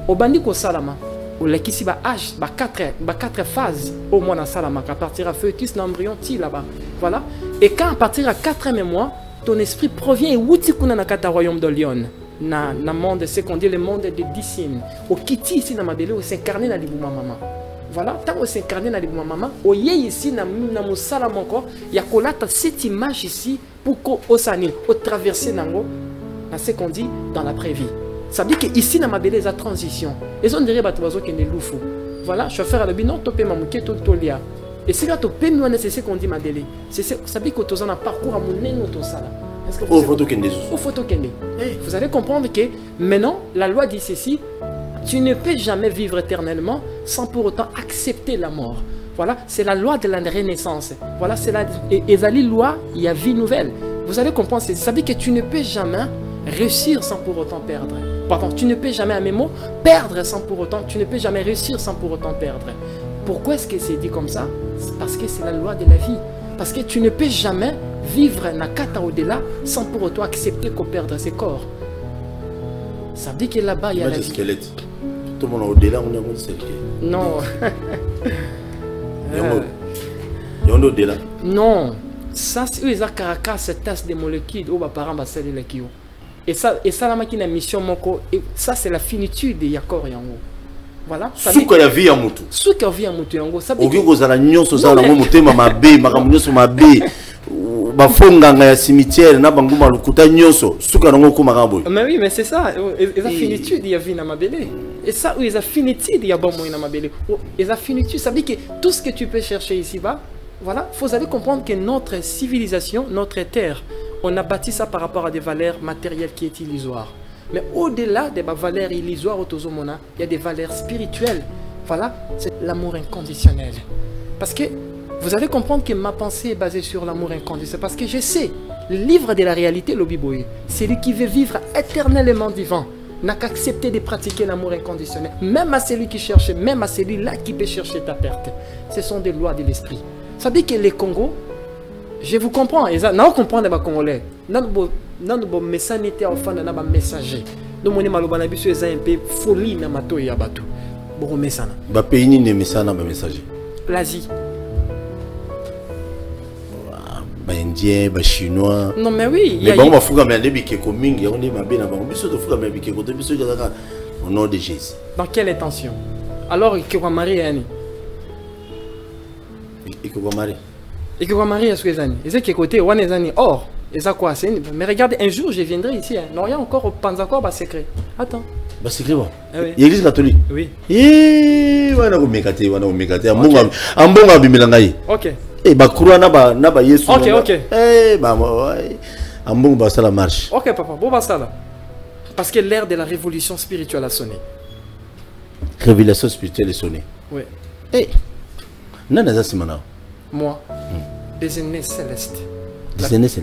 au Bandiko Salama, ou la kisi ba âge, ba quatre phases au moins dans Salama, à partir à fœtus, l'embryon, ti là-bas. Voilà. Et quand à partir à 4e mois, ton esprit provient et wutikuna na kata royaume de Lyon. Na monde, c'est qu'on dit le monde des disciples. Au kiti ici dans ma belle, au s'incarner dans l'ibuma maman. Voilà, tant qu'on s'incarne dans l'ibuma maman, au yé ici dans moussala mon corps, il y a colata cette image ici pour qu'au sani, au traverser nango, dans ce qu'on dit dans l'après-vie. Ça veut dire que ici dans ma belle, il y a transition. Et on dirait que tu es loufou. Voilà, chauffeur à l'objet, non, tu peux m'amouquer tout le temps. Et c'est là que tu peux nous c'est ce qu'on dit ma belle. Ça veut dire que tu as un parcours à mon nez, tout ça là. Vous allez comprendre que maintenant, la loi dit ceci, tu ne peux jamais vivre éternellement sans pour autant accepter la mort. Voilà, c'est la loi de la renaissance. Voilà, c'est la loi, il y a vie nouvelle. Vous allez comprendre, ça veut dire que tu ne peux jamais réussir sans pour autant perdre. Pardon, tu ne peux jamais, à mes mots, perdre sans pour autant, tu ne peux jamais réussir sans pour autant perdre. Pourquoi est-ce que c'est dit comme ça? Parce que c'est la loi de la vie. Parce que tu ne peux jamais vivre na kata au-delà sans pour autant accepter qu'on perde ses corps. Ça veut dire que là-bas, il y a la vie. Squelette. Tout le monde au-delà, on est un squelette. Non. Il y a au-delà. Non. Ça, c'est eux, caracas, c'est test des molécules, où les parents vont sceller les kios. Et ça, la machine a mission, ça, c'est la finitude de Yakor Yango. Voilà. Sous que la vie a moutou. Sous que la vie a moutou Yango. Ça veut dire que vous avez une chose, vous avez un mouté, ma bé, ma ramousse, ma bé. Bafonga na cimetière na banguma lukuta nyoso suka nango ko makambo. Mais oui, mais c'est ça, ils a finitude il y a vie na mabélé. Et ça ils a finitude il y a bon moyen na mabélé. Ils a finitude, ça veut dire que tout ce que tu peux chercher ici-bas, voilà, faut aller comprendre que notre civilisation, notre terre, on a bâti ça par rapport à des valeurs matérielles qui est illusoires. Mais au-delà des valeurs illusoires autour de mona, il y a des valeurs spirituelles. Voilà, c'est l'amour inconditionnel. Parce que vous allez comprendre que ma pensée est basée sur l'amour inconditionnel. Parce que je sais, le livre de la réalité, l'Obiboye, c'est lui qui veut vivre éternellement vivant. N'a qu'à accepter de pratiquer l'amour inconditionnel. Même à celui qui cherche, même à celui-là qui peut chercher ta perte. Ce sont des lois de l'esprit. Ça veut dire que les Congos, je vous comprends, non comprendre les Congolais. Non, message n'était au fond de nos messagers. Nous on est malobana biso eza un peu folie na mato ya batu. Bon message. Ba pays ni message na ba messager. L'Asie. Indien, chinois. Non mais oui. Mais bon, on va foutre mais les qui commingi, on est ma bien avant. Biso de foutre mais qui côté biso de la au nom de Jésus. Dans quelle intention? Alors il va marier Annie. Il va marier. Il va marier à ce que Annie. Et c'est qui côté one Annie. Or, et ça quoi? Mais regardez, un jour je viendrai ici. Non, il y a encore pas encore bas secret. Attends. Bah secret bon. L'église catholique. Oui. Wana ko mekate, wana ko mekate. Ambonga bimelanga. OK. Eh bah croix na ba Yesu. OK. Eh bah ambonga ba ça la marche. OK papa, bon bah ça là. Parce que l'ère de la révolution spirituelle a sonné. Révélation spirituelle est sonnée. Oui. Eh. Nana ça simana. Moi. Des aînés célestes.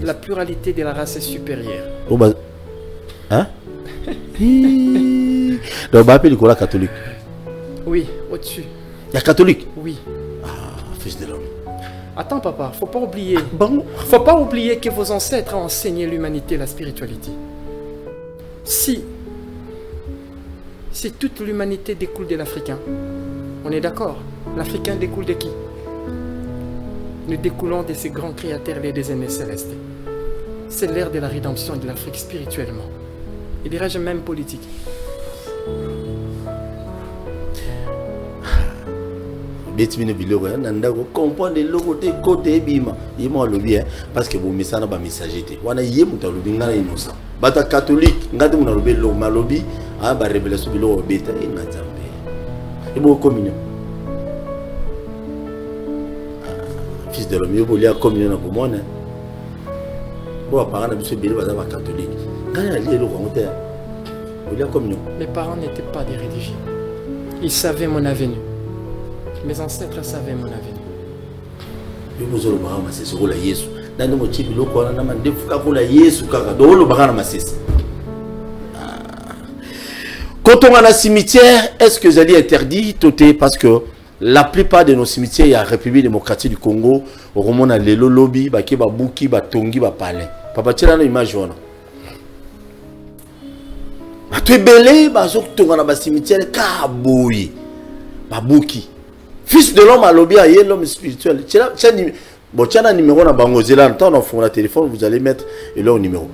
La pluralité de la race est supérieure. Oh bah. Hein? Donc bah appelle le catholique. Oui, au-dessus. Il y a catholique? Oui. Ah, fils de l'homme. Attends papa, faut pas oublier. Bon. Faut pas oublier que vos ancêtres ont enseigné l'humanité, la spiritualité. Si toute l'humanité découle de l'Africain, on est d'accord? L'Africain découle de qui? Nous découlons de ces grands créateurs et des aînés célestes. C'est l'ère de la rédemption de l'Afrique spirituellement. Et dirais-je même politique. Comprendre le côté côté bima il m'a lobby parce que vous message ba messager te wana yé muta lobby ngana innocent bata catholique ngati muna lobby lo malobi a ba révélation bilo beta ina zambe et bon communion fils de l'homme yo lia communion na komona ko parents na biso bilo ba catholique ngana li lo konte lia communion. Mes parents n'étaient pas des religieux. Ils savaient mon avenir. Mes ancêtres savaient mon avenir. Quand on a un cimetière, est-ce que c'est interdit? Parce que la plupart de nos cimetières, il y a la République démocratique du Congo, au Roman, il y a le lobby, il y a Babuki, il y a Tongi, il y a Palais. Papa, tu as une image. Tu es belé, tu as un cimetière, Kaboui, Babuki. Fils de l'homme à l'objet, l'homme spirituel. Bon, tiens, un numéro na bango zela, temps dans fond la téléphone, vous allez mettre et là au numéro.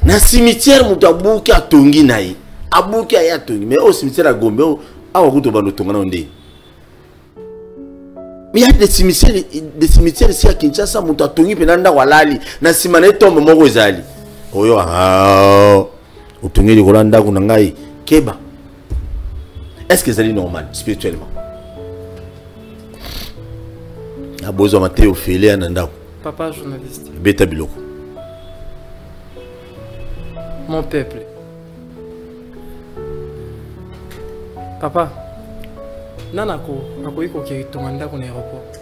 Na cimetière mutabuka tongi naï. Abuka ya tongi, mais au cimetière à Gombe, à Oruto bando tonga na onde. Mais il y a des cimetières ici à Kinshasa, mutatongi penanda walali, na simane tombe moko ezali. Oyo ah, utongi li kolanda kunangai keba. Est-ce que c'est normal spirituellement? A besoin de Théo Félé Ananda. Papa journaliste. Beta Biloko. Mon peuple. Papa, nanako akoyiko ki tomanda ko aéroport.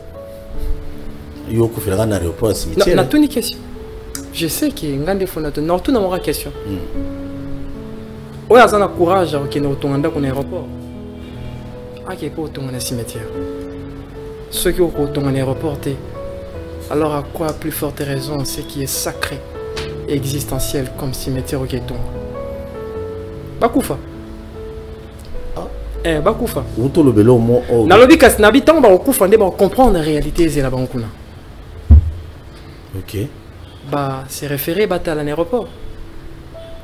Yoko fera na aéroport cimetière. Na tuni question. Je sais que ngande fondateur na tout na mora question. Oya zana courage ki na tomanda ko aéroport. Ake ko tomanda cimetière. Ceux qui ont un aéroport, alors à quoi plus forte raison ce qui est sacré et existentiel comme cimetière au Kéton? Bakoufa. Bakoufa. Où tout le vélo, moi. Dans le bicas, n'habitant, on va comprendre la réalité de la banque. Ok. Bah, c'est référé à l'aéroport.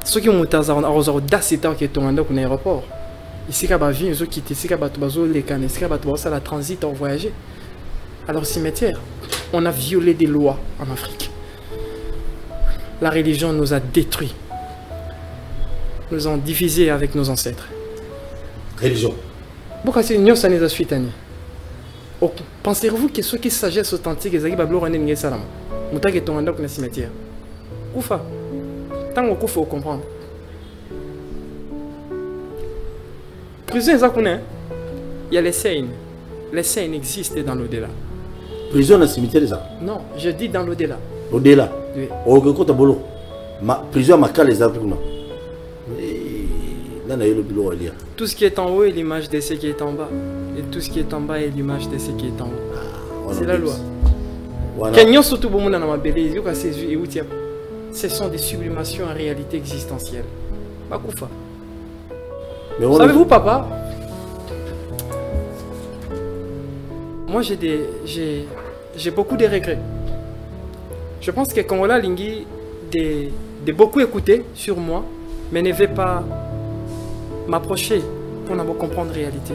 Ceux qui ont d'assiter au Kéton, un aéroport. Ici, il y a des gens qui quittent, ici, il y a des gens qui quittent, ici, il y a des gens qui transitent, ont voyagé. Alors, cimetière, on a violé des lois en Afrique. La religion nous a détruits. Nous avons divisé avec nos ancêtres. Religion. Pourquoi c'est une chose suite? Pensez-vous que ceux qui sagesse authentique, ils ont dit salam. Mouta qui est dans le cimetière. Koufa. Tant qu'on faut comprendre. Prison, il y a les scènes. Les scènes existent dans l'au-delà. Prison dans le cimetière, ça? Non, je dis dans l'au-delà. Au-delà? Oui. Au-delà, prison, ma cale, les arbres. Tout ce qui est en haut est l'image de ce qui est en bas. Et tout ce qui est en bas est l'image de ce qui est en haut. C'est la loi. Ce sont des sublimations en réalité existentielle. Bakoufa. Savez-vous, papa? Moi, j'ai beaucoup de regrets. Je pense que Kongola Lingi de beaucoup écouter sur moi, mais ne veut pas m'approcher pour ne pas comprendre la réalité.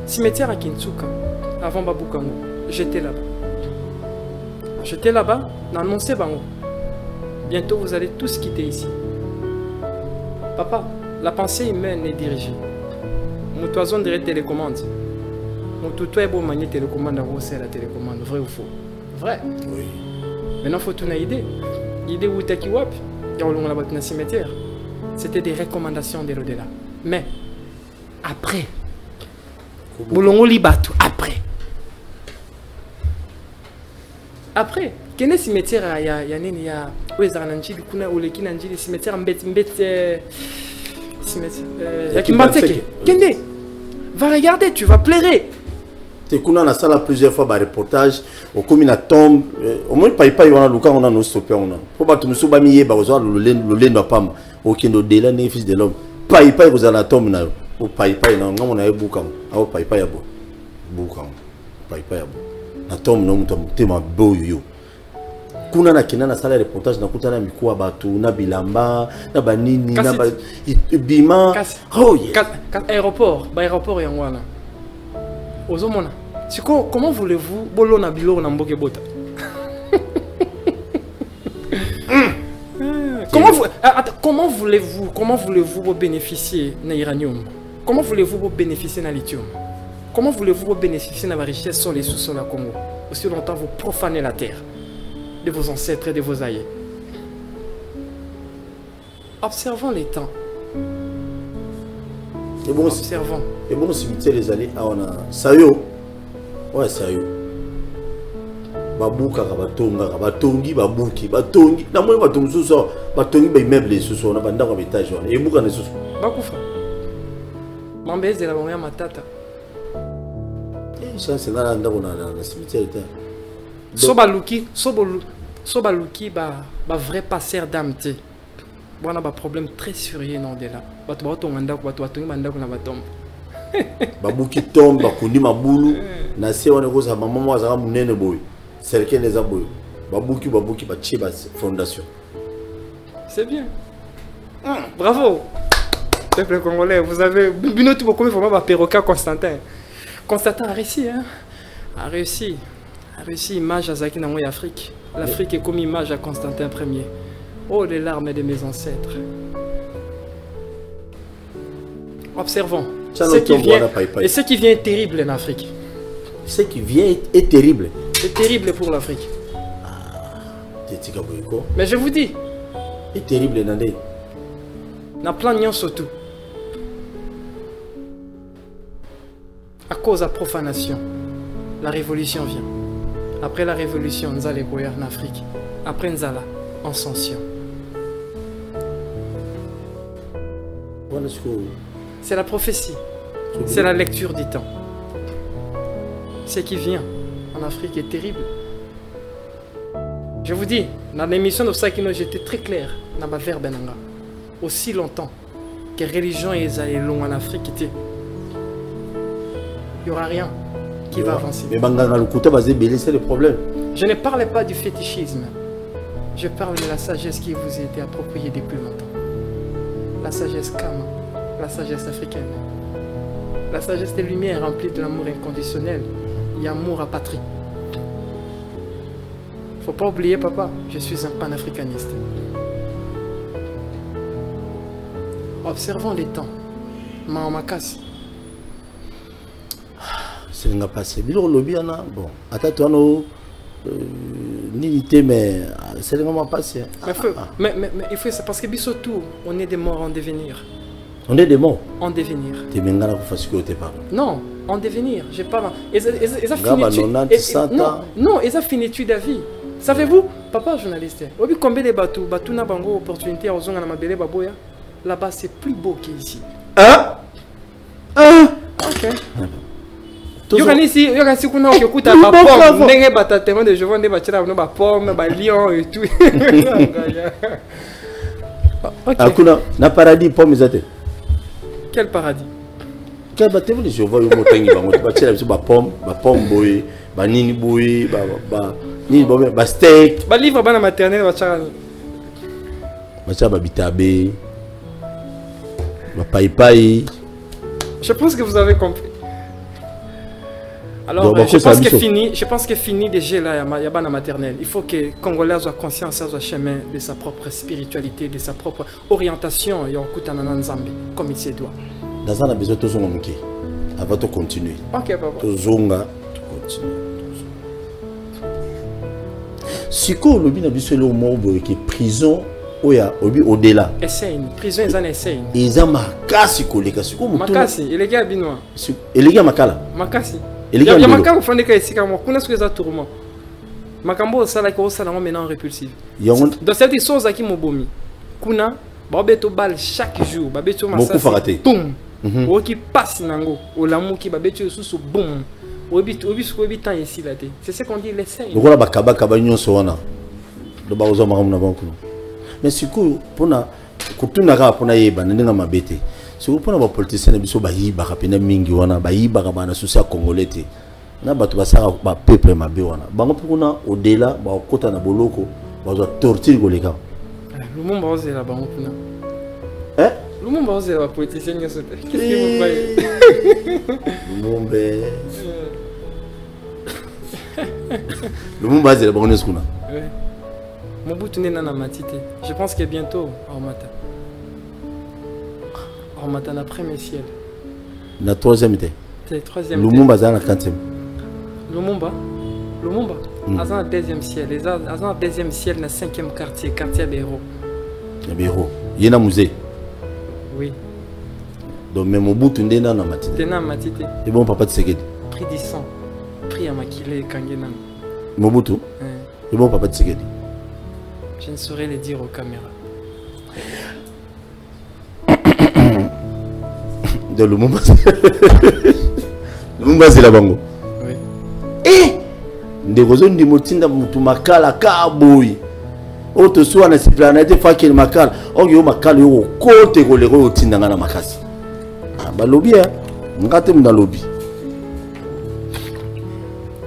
Cimetière à Kintsuka, avant Baboukango, j'étais là-bas. J'étais là-bas, n'annoncez Bango. Bientôt, vous allez tous quitter ici. Papa, la pensée humaine est dirigée. Mon toison dirait télécommande. Mon tuto est beau manier télécommande à c'est la télécommande. Vrai ou faux? Vrai. Oui. Maintenant, il faut une idée. L'idée où tu as kiwap, dans cimetière, c'était des recommandations de l'au-delà. Mais, après, Boulongo Libatu, après. Après, quel est le cimetière? Il y a où est-ce le cimetière Kende, va regarder, tu vas pleurer. Tu as na sala plusieurs fois par reportage au comme na tombe au moins pas on a luka on a nos stopper on a pour pas tout musu ba miye ba ozo le lendo pam au kendo de la né fils de l'homme pas vous à la tombe na au pas na ngamo na ebuka au pas ya bo buka pas ya bo na tombe no mutu tema boyo kuna na kina na sala reportage na kutana mikuwa batu na bilamba na banini na ba bima oh yeah aéroport yangwana Ozomona. Comment voulez-vous bolo na bilo na mboke bota? Comment voulez-vous bénéficier na uranium? Comment voulez-vous bénéficier na lithium? Comment voulez-vous bénéficier de la richesse sur les sous-sols à Congo? Aussi longtemps vous profanez la terre de vos ancêtres et de vos aïeux. Observons les temps. Et bon, observons. Et bon, cimetière les allées, on a Sayo. Ouais, Sayo. Babuka, Batonga, Batongi, Babuki, Batongi. Na moi, Batongi, sous-sol. Batongi, Baimeuble, sous-sol. On a bandé en étage. Et Bouka, ne sous-sol. Bakoufa. Mambez de la bonne matata. Et ça, c'est là, on a la cimetière. Sobaluki, ba vrai passeur d'âme. On a un problème très sérieux non de là. babuki tombe bakundi mabulu na se wana ko za maman mo za munene boy serke les aboy babuki ba tchiba fondation. C'est bien. Bravo. Peuple congolais, vous avez Binotu beaucoup vraiment ba perroquet Constantin. Constantin a réussi hein. A réussi image à Zaki Nangoy Afrique. L'Afrique est comme image à Constantin Ier. Oh les larmes de mes ancêtres. Observons. Ce qui vient est terrible en Afrique. Ce qui vient est terrible. C'est terrible pour l'Afrique. Mais je vous dis. C'est terrible, Nandé. Na plan surtout. À cause de la profanation, la révolution vient. Après la révolution, nous allons en Afrique. Après nous allons en ascension. C'est la prophétie. C'est la lecture du temps. Ce qui vient en Afrique est terrible. Je vous dis, dans l'émission de Sakino, j'étais très clair dans ma verbe. Aussi longtemps que la religion est longue en Afrique, il n'y aura rien qui va avancer. Mais c'est le problème. Je ne parle pas du fétichisme. Je parle de la sagesse qui vous a été appropriée depuis longtemps. La sagesse Kama, la sagesse africaine. La sagesse des lumières remplie de l'amour inconditionnel et amour à patrie. Faut pas oublier, papa, je suis un panafricaniste. Observons les temps. Mahamakasi. C'est un passé. Bon, attends, mais c'est un passé. Mais il faut ça parce que surtout, on est des morts en devenir. On est des morts en devenir. Non, en devenir. Je parle. Non, ils ont fini de vie. Savez-vous, papa journaliste, combien de bateaux n'a pas opportunité à baboya. Là-bas, c'est plus beau qu'ici. Ok. Quel paradis? Quel bâtiment je vois au montagne, pomme boy, banini boy, ba steak, ba livre bana maternelle ba bitabe, ba pai. Je pense que vous avez compris. Alors, donc, je pense que fini déjà là, il y a bana maternelle. Il faut que Congolais soient conscients de chemin de sa propre spiritualité, de sa propre orientation et on coûte en Nzambi comme il se doit. Dans un besoin de zonga muke. Avant de continuer. Ok papa. To zonga, continue. Siko lobi na biso le mot qui prison oya obi au-delà. Essaye, prison ils en essayent. Ils ont makasi koleka siko mutu. Makasi, il est gars binois. Il est gars makala. Makasi. Il y a makala fondé ka esika mo kuna ce que ça tourment. Makambo sala ko sala maintenant répulsif. Dans cette chose qui mobomi. Kuna ba beto bal chaque jour, ba beto massa. Boum. Qui passe nango, au l'amour qui ba beto sous boum. C'est ce qu'on dit l'essai. Mais si vous si vous prenez les politiciens, vous avez des mingi wana, ba souci congolais. Na batu basara ba peuple mabe wana. Bango puna au-delà, ba kota na boloko, ba torture goleka. Lumumba ozela bango puna. Hein? Lumumba ozela politicien nyoso. Qu'est-ce que vous voyez? Lumumba. Lumumba ozela bango neskuna. Oui. Mobutu nena na matite. Je pense que bientôt Ormata. Ormata na premier ciel. Na troisième été. C'est troisième. Lumumba za na quatrième. Lumumba Azan deuxième ciel. Azan deuxième ciel na cinquième quartier Béro. Béro. Yena musée. Oui. Donc même Mobutu nena na matite. Nena matite. Et bon papa Tshisekedi. Prix du sang. Prix à Makile Kangena. Mobutu. Et bon papa Tshisekedi. Je ne saurais le dire aux caméras. De Lumumba. Lumumba c'est la bango. Oui. Eh! Ndegozo ndi motinda mutu makala ka boy. Oto soa na planète fakir makala. Ongi o makala yo kote ko lero otinda ngana makasi. Ah ba lobby hein. ngate dans lobby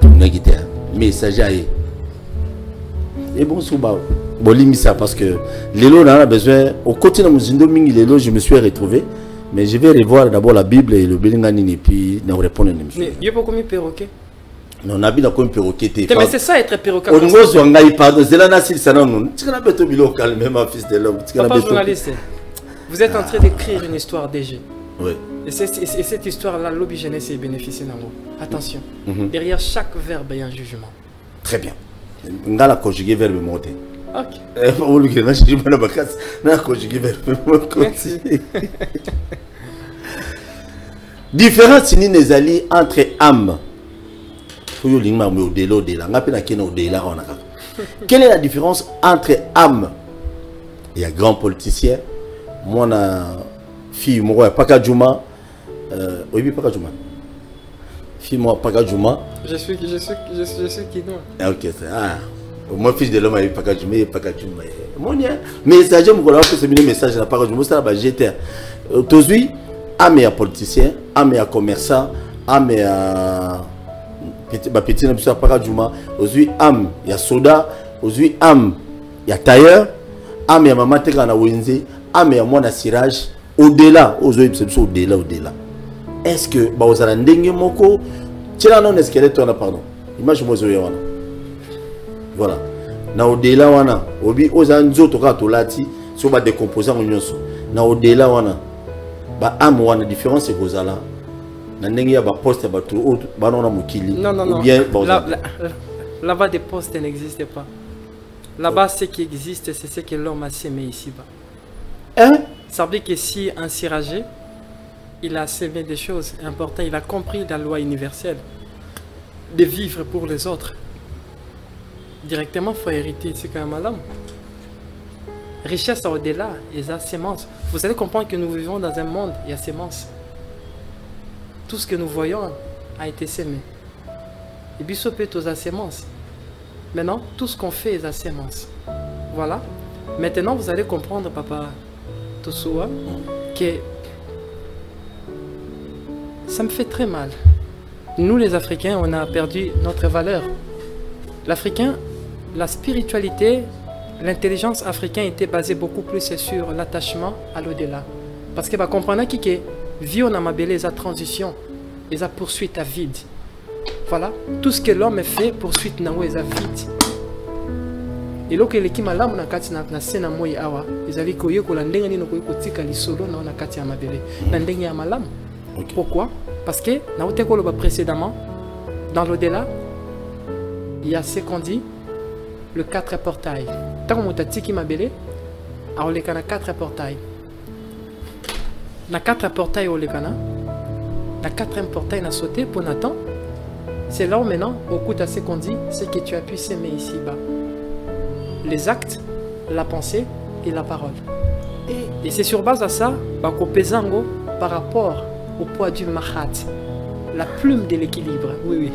ngite message aye et bon souba bolimi ça parce que lelo on a besoin au côté de muzindo mingi lelo je me suis retrouvé mais je vais revoir d'abord la Bible et le Belingani et puis nous répondre mais il y a pas combien perroquet non on a bien comme perroquet mais c'est ça être perroquet on nous zo ngai pardon c'est là na sil ça non tu kana beto bilo calme même fils de l'homme tu kana beto journaliste vous êtes en train d'écrire une histoire DG. Oui. Et cette histoire-là, l'objet jeunesse est bénéficié dans vous. Attention, derrière chaque verbe, il y a un jugement. Très bien. On va la conjuguer verbe monter. Ok. Merci. Différence entre âme. Quelle est la différence entre âme? Il y a grand politicien. Moi, fille, moi, Paka Juma. Oui, Paka Juma. Fille, moi, Paka Juma. Je suis qui non. Ok, c'est moi, fils de l'homme, il Paka Juma, Paka Juma. Message, je me dis message, je Paka Juma, ça va jeter. Aujourd'hui, âme et politicien, âme et commerçant, âme et petit, Paka Juma. Aujourd'hui, âme, il y a soda. Aujourd'hui, âme, il y a tailleur. Âme et maman, tu as Wenze. Âme et moi, sirage. Au-delà, au-delà. Est-ce que vous avez un dengue moko? Tu as un squelette, pardon. Imagine-moi, voilà. Na au-delà, wana. Obi, aux anzos, toka tolati, sur ma décomposant en yonso. Na au-delà, wana. Ba âme, wana, différence, c'est que là. Na dengue, ya ba poste, ba tout, ba non, mokili. Non. Bien, là-bas, des postes n'existent pas. Là-bas, ce qui existe, c'est ce que l'homme a sémé ici-bas. Hein? Ça veut dire que si un siragé, il a sémé des choses importantes, il a compris la loi universelle de vivre pour les autres. Directement, il faut hériter, c'est quand même à l'homme. Richesse au-delà, il y a sémence. Vous allez comprendre que nous vivons dans un monde, il y a sémence. Tout ce que nous voyons a été sémé. Et puis, ça peut être aux sémences. Maintenant, tout ce qu'on fait est à sémence. Voilà. Maintenant, vous allez comprendre, papa Tosoua, que ça me fait très mal. Nous, les Africains, on a perdu notre valeur. L'Africain, la spiritualité, l'intelligence africaine était basée beaucoup plus sur l'attachement à l'au-delà. Parce que va comprendre que vie on a ma belle la transition, et la poursuite à vide. Voilà, tout ce que l'homme fait poursuite na à vide. Et là que l'équipe malamu na kati na sena moi awa, ezali koyo ko landenga ni no koyo kotika lisolo na kati ya mabele. Na ndenge ya malamu. Pourquoi? Parce que na oteko lo précédemment dans l'au-delà, il y a ce qu'on dit le 4 portails. Tant que motatiki mabele, a olekana 4 portails. Na 4 portails olekana. La 4e portail n'a sauté pour Nathan. C'est là où maintenant, au coup de ce qu'on dit, c'est que tu as pu s'aimer ici-bas. Les actes, la pensée et la parole. Et c'est sur base de ça, par rapport au poids du mahat, la plume de l'équilibre. Oui.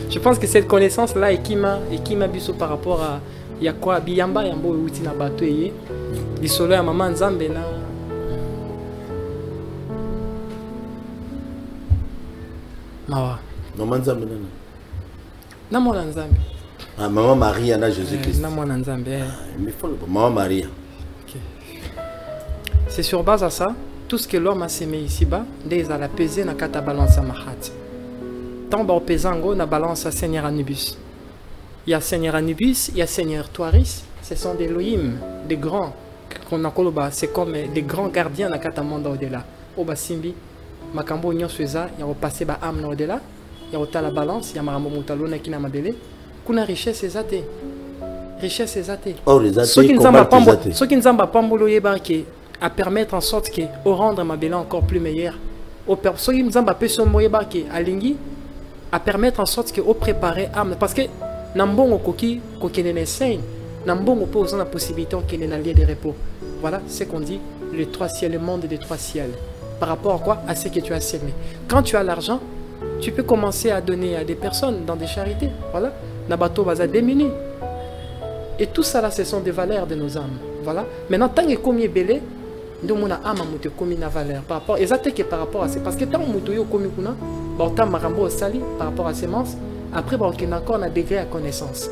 Je pense que cette connaissance-là est qui m'a biso par rapport à Yakwa Biyamba Yambo Utina Batoye, l'isolo à maman Nzambe na. Mawa. Maman Nzambe nana. Na mwana Nzambe. Ah, maman Maria na Jésus-Christ. Na mwana Nzambe. Mais faut maman Maria. Okay. C'est sur base à ça, tout ce que l'homme a sémé ici-bas, dès à la peser na kata balance à mahat. Tant ba pesango na balance à Seigneur Anubis. Il y a Seigneur Anubis, il y a Seigneur Toaris, ce sont des Elohim, des grands qu'on a koloba, c'est comme des grands gardiens na kata monde au-delà. Oba simbi makambo nyonso eza ya repasser ba âme na au-delà, ya ota la balance, ya marambo mutalo na kina mabele. Kuna richesse ezate. Richesse ezate. Oh, les athées, ceux qui nzamba pambolo yebaki à permettre en sorte que au rendre ma belle encore plus meilleure. Ceux qui nzamba peso moyebaki alingi à permettre en sorte que au préparer âme parce que nambongo koki kokene sain, nambongo pose la possibilité qu'il ait un lieu de repos. Voilà ce qu'on dit les 3 ciels, le monde des 3 ciels. Par rapport à quoi? À ce que tu as semé. Quand tu as l'argent, tu peux commencer à donner à des personnes dans des charités. Voilà. Nabato baza démunis. Et tout ça là, ce sont des valeurs de nos âmes. Voilà. Maintenant, tant que comme belé, Ndo mona ama moto komi na valeur par rapport exactement que par rapport à c'est parce que tant moto yo komi kuna ba autant marambo sali par rapport à sémence après ba okena encore na degré à connaissance.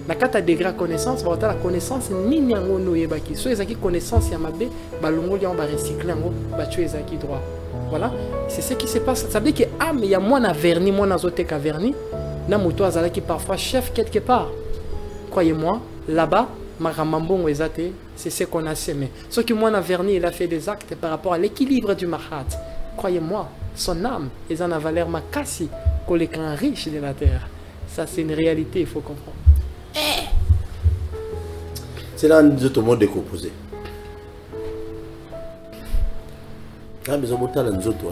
Na kata degré à connaissance ba autant la connaissance nini yango no yebaki so ezaki connaissance ya mabe ba longoli on ba recycler yango ba tu ezaki droit. Voilà, c'est ce qui se passe. Ça veut dire que ah mais il y a moi na vernis, moi na zotek à vernis, na moto azala qui parfois chef quelque part. Croyez-moi, là-bas Maramambon ezate, c'est ce qu'on a semé. Ce que moi na vernis, il a fait des actes par rapport à l'équilibre du mahat. Croyez-moi, son âme est en valeur makasi que les grands riches de la terre. Ça c'est une réalité, il faut comprendre. C'est là que tout le monde est composé. Ah, mais on a les autres,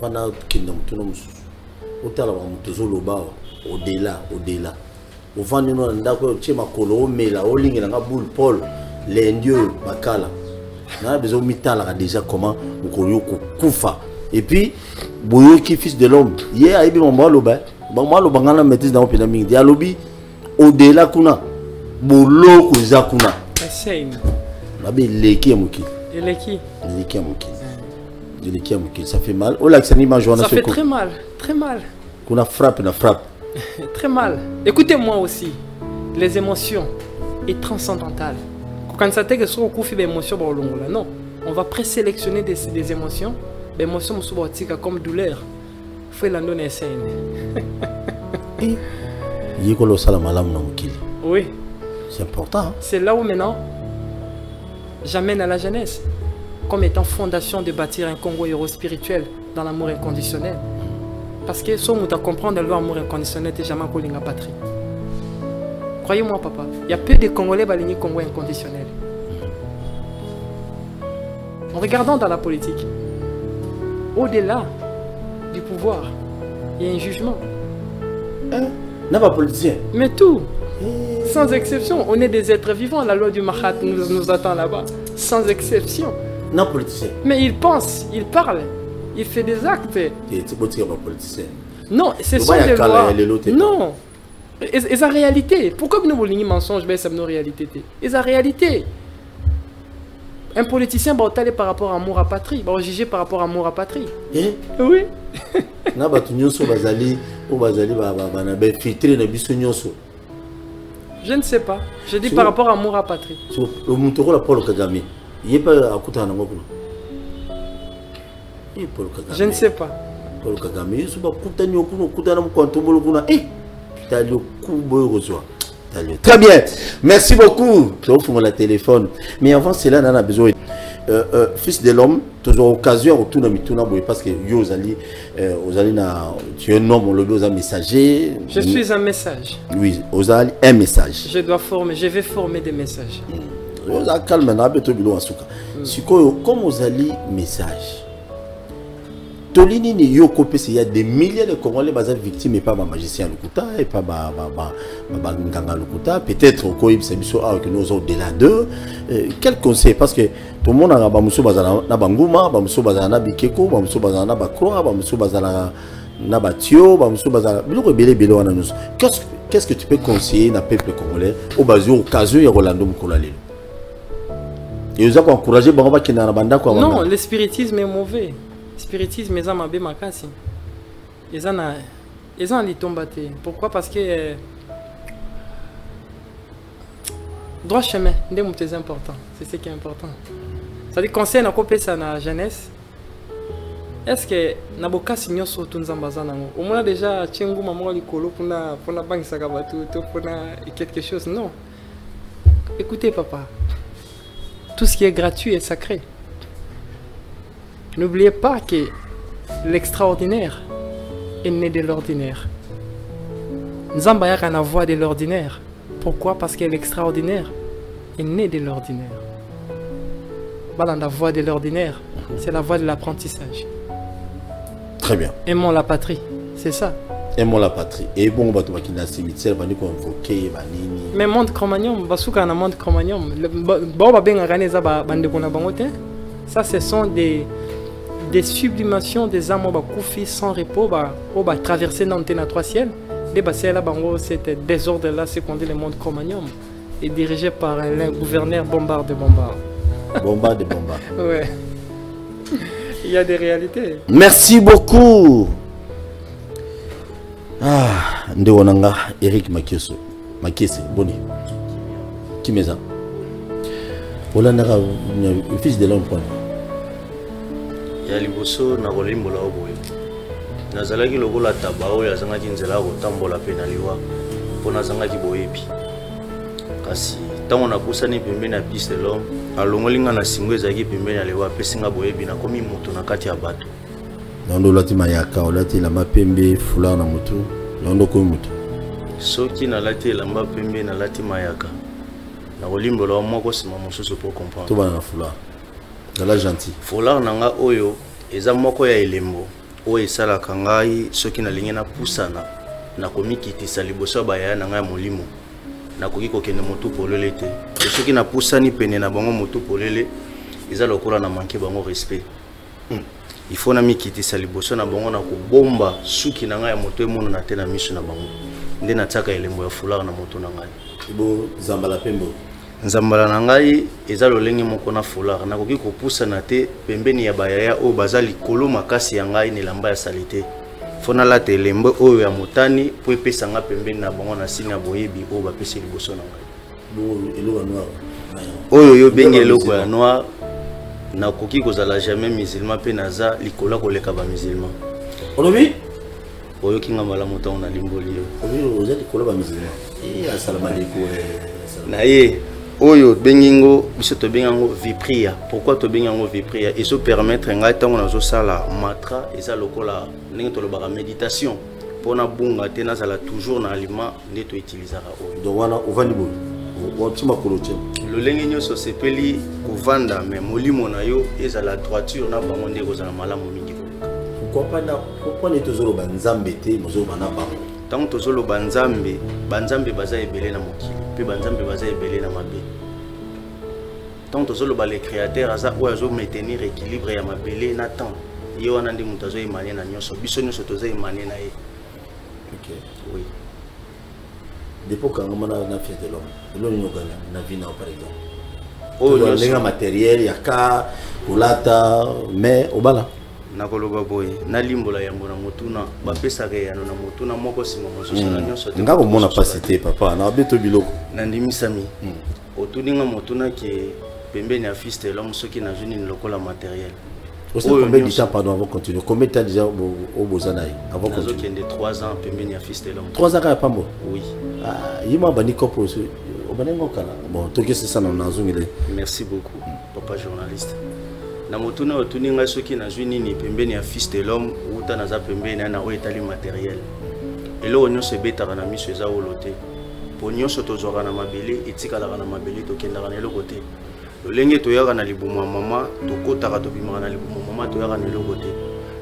avant de au-delà. Au fond, nous avons dit que boule Paul, les indieux, Bakala. Nous avons besoin de déjà comment nous koufa. Et puis, Boyo qui fils de l'homme, hier, il y a un maloba, un maîtrise dans le pénamique. Il y a lobby au-delà kuna, bolo kuza kuna. C'est Leki Amuki. Leki Amuki. Ça fait mal. Ça fait très mal, très mal. Kuna frappe, na frappe. Très mal. Écoutez-moi aussi. Les émotions est transcendantales. Quand ça t'est que sur coup fait des émotions non, on va présélectionner des émotions, des émotions comme douleur. Faut la donner oui. C'est important. Hein? C'est là où maintenant j'amène à la jeunesse comme étant fondation de bâtir un Congo héros spirituel dans l'amour inconditionnel. Parce que si on comprend dans l'amour inconditionnel, tu n'es jamais collé à patrie. Croyez-moi, papa, il y a peu de Congolais qui ont Congo inconditionnel. En regardant dans la politique, au-delà du pouvoir, il y a un jugement. N'a pas politicien. Mais tout, sans exception, on est des êtres vivants. La loi du Mahat nous attend là-bas, sans exception. Non politicien. Mais il pense, il parle. Il fait des actes. Non, c'est sont des lois. Non. Et la réalité. Pourquoi nous voulons mensonge, mais c'est nos réalités. Et la réalité. Un politicien va aller par rapport à amour à patrie, va juger par rapport à amour à patrie. Oui. Je ne sais pas. Je dis par rapport à amour à patrie. Je ne sais pas. Très bien. Merci beaucoup. Je vous le téléphone. Mais avant cela, on a besoin. Fils de l'homme, toujours occasion autour de Mituna parce que tu es un homme, on le un messager. Je suis un message. Oui, Ozali un message. Je vais former des messages. Calme, comme Ozali message. Tolini ni yoko pese il y a des milliers de Congolais basés victimes et pas ma magicien Lukuta et pas ma nganga Lukuta peut-être au Koïb c'est biso que nous au-delà d'eux quel conseil parce que tout le monde a ba muso bazana na banguma ba muso bazana na bikeko ba muso bazana na bakroa ba muso bazana na batio ba muso bazana biloko belé wana nous qu'est-ce que tu peux conseiller na peuple congolais au basio occasion ya Rolando Mukolalelo et vous avez encouragé ba ki na banda kwa non le spiritisme est mauvais. Spiritisme, ils ont makasi. Ils ont litombaté. Pourquoi? Parce que droit chemin, c'est important. C'est ce qui est important. Ça dit conseil na kopé ça na jeunesse. Est-ce que na boka signo so tunzambaza nango? Au moins déjà tchengu maman likolo pour na banque sakabatu pour na quelque chose non. Écoutez papa. Tout ce qui est gratuit est sacré. N'oubliez pas que l'extraordinaire est né de l'ordinaire. Nzamba a la voix de l'ordinaire. Pourquoi? Parce que l'extraordinaire est né de l'ordinaire. Voilà, la voix de l'ordinaire, c'est la voix de l'apprentissage. Très bien. Aimons la patrie, c'est ça. Aimons la patrie. Et bon, on va dans cimetière, on va convoquer, mais monde Cro-Magnon, basuka na monde Cro-Magnon, bon ba benga ganeza ba bande kona bangote. Ça, ce sont des sublimations des âmes qui sans repos, qui va traverser dans le 3 ciel. Cet désordre-là, c'est qu'on dit le monde Cro-Magnon, est dirigé par un gouverneur bombard de bombard. Bomba de bomba. Ouais. Il y a des réalités. Merci beaucoup. Ah, Ndewonanga, Eric Makieso. Makiese, Boni. Qui met ça? Olandara, le fils de l'homme. Ya liboso na kolimbola oboye. Nazalaki lokola tabao ya zangaki nzela ko tambola pe na liwa. Pona zangaki boyebi. Kasi tango na kusani pembeni na piste l'homme, alongolinga na singwe zaki pembeni ya liwa pe singa boyebi na komi moto na kati ya bato. Nando lati mayaka, olati la mapembe fula na moto. Nando ko moto. Soki na lati lamba pembe na lati mayaka. Na kolimbola moko sima mosusu pour comprendre. To bana na fula. Dala gentil. Foulard nanga oyo eza moko ya elembo oyo esalaka ngai soki nalingi na pusana na komikitisa liboso baya na ngai molimo nakoki kokende motu polele te soki na pusani pene na bango motu polele eza lokola na manke bango respect. Il faut na mikitisa liboso na bango na kobomba suki na ngai ya moto emono na te na miso na bango nde nataka elembo ya Foulard na moto na ngai. Ibo zambala pembo. Nzambala na ngai eza lolengi moko na Foulard nakoki kopusa na te pembeni ya bayaya oyo baza likolo makasi ya ngai ni lamba ya salite fona lata elembo oyo ya motani po epesa nga pembeni na bango na sini ya boyebi oyo bapesi liboso na ngai oyo yo bengi eloko ya noir nakoki kozala jamais musulman pe naza likolo koleka ba musulman olobi oyo kinga malamu ntango na limboli yo oyo oza likolo ba musulman assalamu alaikum na ye oyo bengingo biso to bengango vipria. Pourquoi to bengango vipria? Et se permettre ngai tango nazo sala matra eza lokola ndenge to lobaka méditation pona bunga te nazala toujours na aliment nde to utilisera oyo. Donc wana ovandi bo watima koloche lolenge nyonso sepeli kovanda mais molimo na yo ezala droiture na bango nde kozala malamu mingi. Pourquoi ne tozolo banzambe te mozo bana bango? Tango tozolo banzambe baza ebele na mokili pe banzambe baza ebele na mabe. Tango tozolo ba les créateurs aza oyo azo maintenir équilibre ya mabele na temps ye wana ndi mutu azo emane na nyonso biso nyonso toza emane na ye. OK. Oui. Depuis quand on a na fils de l'homme l'homme nous gagne na vie na par exemple oyo lenga matériel ya ka kulata mais obala nakoloba boye na limbola yambo na motuna bapesaka yano na motuna moko sima mosusu na nyonso nga komona pasité papa na beto biloko na ndimisami otuninga motuna ke pembeni ya fils de l'homme soki na juni lokola matériel. Combien de temps pardon avant continuer? Combien de temps déjà au Bozanaï avant continuer? 3 ans pembeni ya fils de l'homme. 3 ans pas bon. Oui. Ah, yima bani kopo so obanengo kala. Bon, to que c'est ça na nazungile. Merci beaucoup papa journaliste. Na motuna otuninga soki na juni ni pembeni ya fils de l'homme uta na za pembeni na o etali matériel. Elo nyonso betaka na miso eza olote. Po nyonso tozwaka na mabele etikalaka na mabele tokendaka na eloko te. Lolenge toyaka na libumu mama tokotaka tobimaka na libumu mama toyaka na eloko te.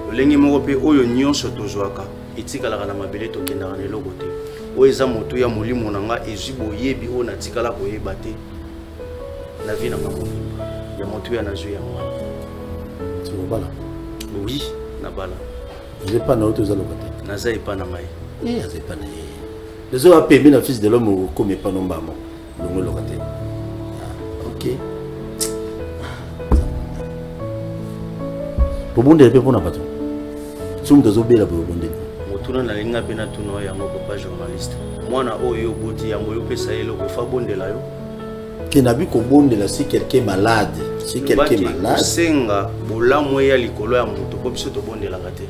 Lolenge moko pe oyo nyonso tozwaka etikalaka na mabele tokendaka na eloko te. Oyo eza moto ya molimo na nga ezwi boyebi oyo natikala koyeba te na vie na nga mobimba ya moto ya nazwi yango wana. Bala. Oui, na bala. Vous n'êtes pas na auto zaloka te. Naza epa na ngai. Aza epa na ye. Les autres payé na fils de l'homme comme pas non bamo. Longo lokate. OK. Bobonde pe pona bato. Sum dozo bela bobonde. Motuna na linga pe na tuno yango papa journaliste. Mwana oyo boti yango yo pesa yelo ko fa bondela yo. Qui n'a vu qu'on bonde là si quelqu'un malade, si quelqu'un malade. Senga bolamu ya likolo ya moto ko biso to bondela kate.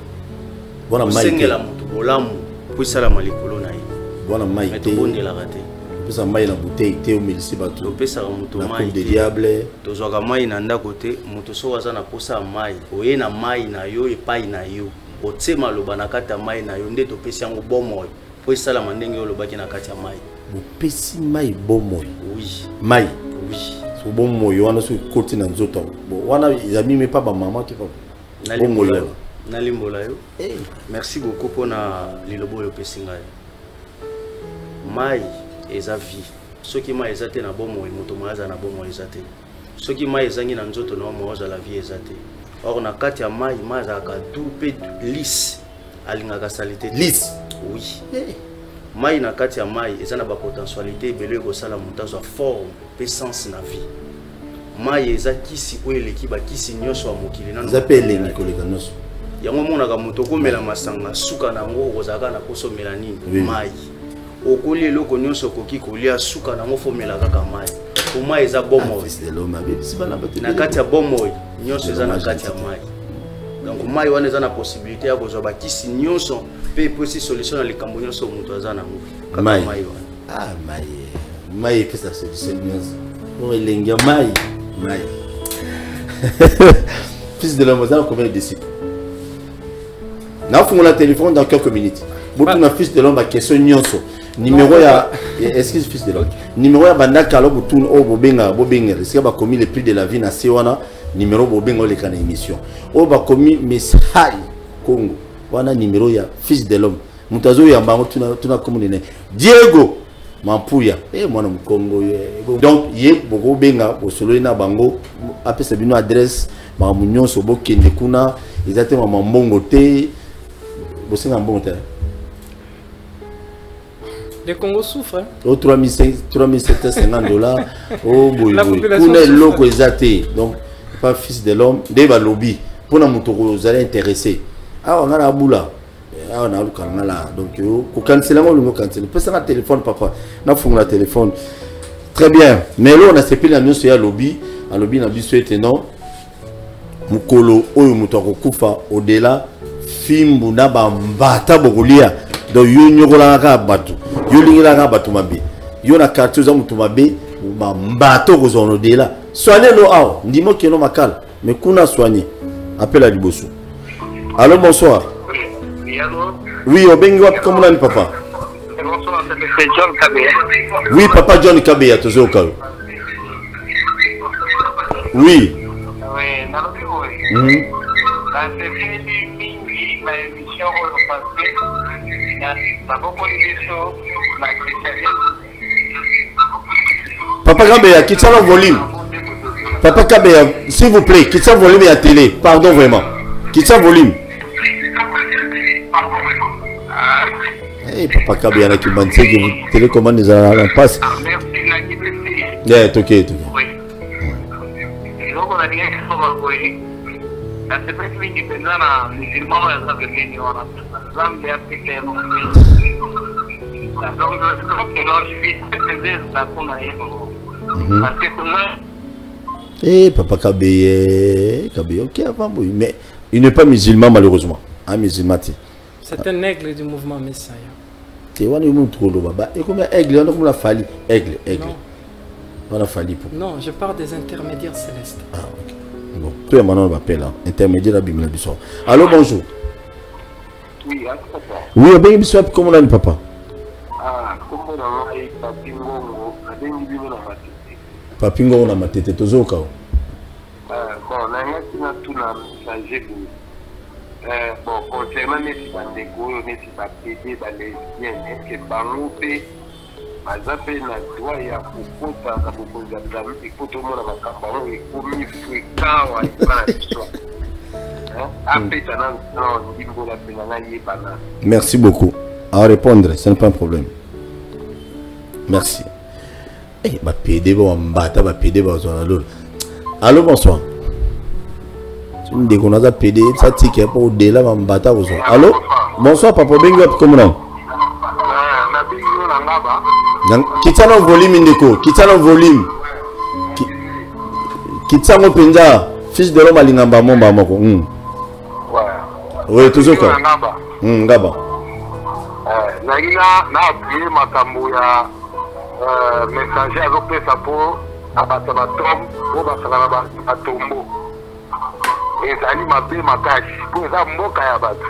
Bona mai. Sengela moto bolamu po sala malikolo na ye. Bona mai te bondela kate. Pesa mai na bouteille te au milisi bato. To pesa moto mai. De diable. To zoka mai na ndako te moto so waza na posa mai. Oye na mai na yo epai na yo. Otsema loba na kata mai na yo nde to pesa yango bomo. Po sala mandenge olobaki na kata mai. Bopesi mai bomo. Oui. Mai. Oui. So bomo yo wana so koti na nzoto. Bon wana izami me pas ba maman qui va. Bomo yo. Na limbola yo. Merci beaucoup pour na lilobo yo pesinga. Mai eza vie. Soki mai ezate na bomo moto maza na bomo ezate. Soki mai ezangi na nzoto na mo za la vie ezate. Or na kati ya mai maza ka dupe lisse alingaka salité. Lisse. Oui. Mai na kati ya mai eza na ba potentialité belé ko sala montazo forme puissance na vie. mai eza kisi oyo eleki bakisi nyonso ya mokili nano eza pe elengi koleka nyonso yango monaka moto okomela masanga suka nango okozalaka na kosomela nini mai okoli eloko nyonso okoki kolia suka nango fomela kaka mai po mai eza bomoi na kati ya bomoi nyonso eza na kati ya mai donc mai wana eza na possibilité ya kozwa bakisi nyonso mpe eposi solution na likambo nyonso moto aza nango kaka mai wana mai epesa solution nyonso o elengi ya mai fils de l'homme ozala combien de disciples nafungola téléphone dans quelques minutes botuna fils de l'homme question nyonso numéro ya excuse fils de l'homme numéro ya bandaka alo botuna o bobenga risque ba commis le prix de la vie na sewana numéro bobenga le kana émission o ba commis message Congo wana numéro ya fils de l'homme mutazo ya mbango tuna commune Diego Mampuya mwana mkongo donc ye boko benga bosolo na bango apesa bino adresse ma munyonso bokende kuna exactement mbongo te bosenga mbongo te. Le Congo souffre. Au 3750 $. Oh boy. Kuna loko ezate. Donc pas fils de l'homme, deba lobby. Pour na mutoko vous allez intéresser. Ah on a la boula. Ah on a le canal donc ko canceler on le canceler. Peut ça téléphone papa. Na funga téléphone. Très bien. Mais là on a sepé la news sur lobby. En lobby na biso non. Mukolo oyo mutoko kufa au-delà fimbu na bambata bokolia. Donc yo nyokola ka batu. Yo lingila ka batu mabe. Yo na quartier za mutu mabe bambato kozono au-delà. Soignez lo aw, ndimo keno makala. Mais kuna soigner. Appelle à Liboso. Allô bonsoir. Oui, obengi wapi comme on papa? Bonsoir, c'est John Kabeya. Oui, papa John Kabeya, toujours au cas. Oui. Oui, nalobi oui. Quand c'est fini, ma émission repassée, na beaucoup d'émissions, na chrétienne. Papa Kabeya, quitte ça le volume. Papa Kabeya, s'il vous plaît, quitte ça le volume à la télé. Pardon vraiment. Quitte ça le volume. Papa Kabeya, qui m'a dit que vous télécommandez en passe. Merci, la liberté. Yeah, it's okay. Oui. Donc, on a dit que ça va oui. La semaine qui est na musulman, on a venu en Zambie, Afrique, donc Papa Kabeya, ok, avant, oui, mais il n'est pas musulman malheureusement. Un musulman. C'est un aigle du mouvement Messiah. Et comment aigle, on a fallu aigle. On a fallu pour. Non, je parle des intermédiaires célestes. Ah, ok. Bon, tout le monde m'appelle là. Intermédiaire à Bimla Bissot. Allô, bonjour. Oui, papa. Oui, bien, Bissot, comment on a papa? Ah, comment on a Papingo, Papingo, on a ma tête, toujours au cas. Bon, on a tout un message. Bon, concernant les bandegos, les bandegos, les lesbiennes, est-ce que Bangoupé, Mazape n'a droit à Foucault, à Foucault, il faut tout le monde à Macabaro, et commis fréquent à l'histoire. Merci beaucoup. À répondre, ce n'est pas un problème. Merci. Eh, bah, PD, bah, mbata, bah, PD, bah, allô, bonsoir. Dès qu'on a PD, ça tique pour au-delà, bah, mbata, allô, bonsoir, papa, bengo, comment on quitte le volume, Indeko, quitte le volume. Quitte mon pinja, fils de l'homme à l'ingamba, mon bamako. Oui, toujours quoi. Ngaba. Na appuyé makambo ya messager azopesa po abata batom po basala na batombo ezali mabe makasi po eza mboka ya bato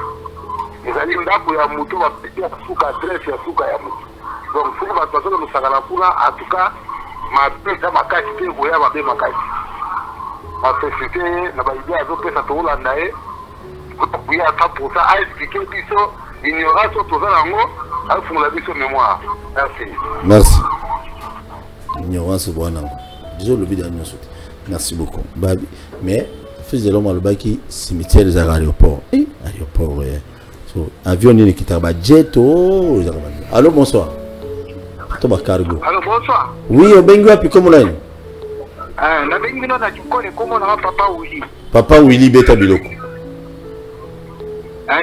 ezali ndako ya moto bapesi ya suka adresse ya suka ya moto donc soki bato bazolobisaka kuna en tout cas mabe eza makasi mpe koya mabe makasi basosiété na baidea azopesa tokolanda ye oui, à 100%, à expliquer l'ignorance autour de l'ango, à fond la vision mémoire. Merci. Merci. L'ignorance, c'est bon. Disons le bidon. Merci beaucoup. Mais, fils de l'homme à l'obaki, cimetière des aéroports. Aéroport, oui. Avion, il est à jet. Allô, bonsoir. Thomas Cargo. Allô, bonsoir. Oui, au Bengo, puis comment on a? Na bengi no na chukone komo na papa Willy. Papa Willy beta biloko. Là,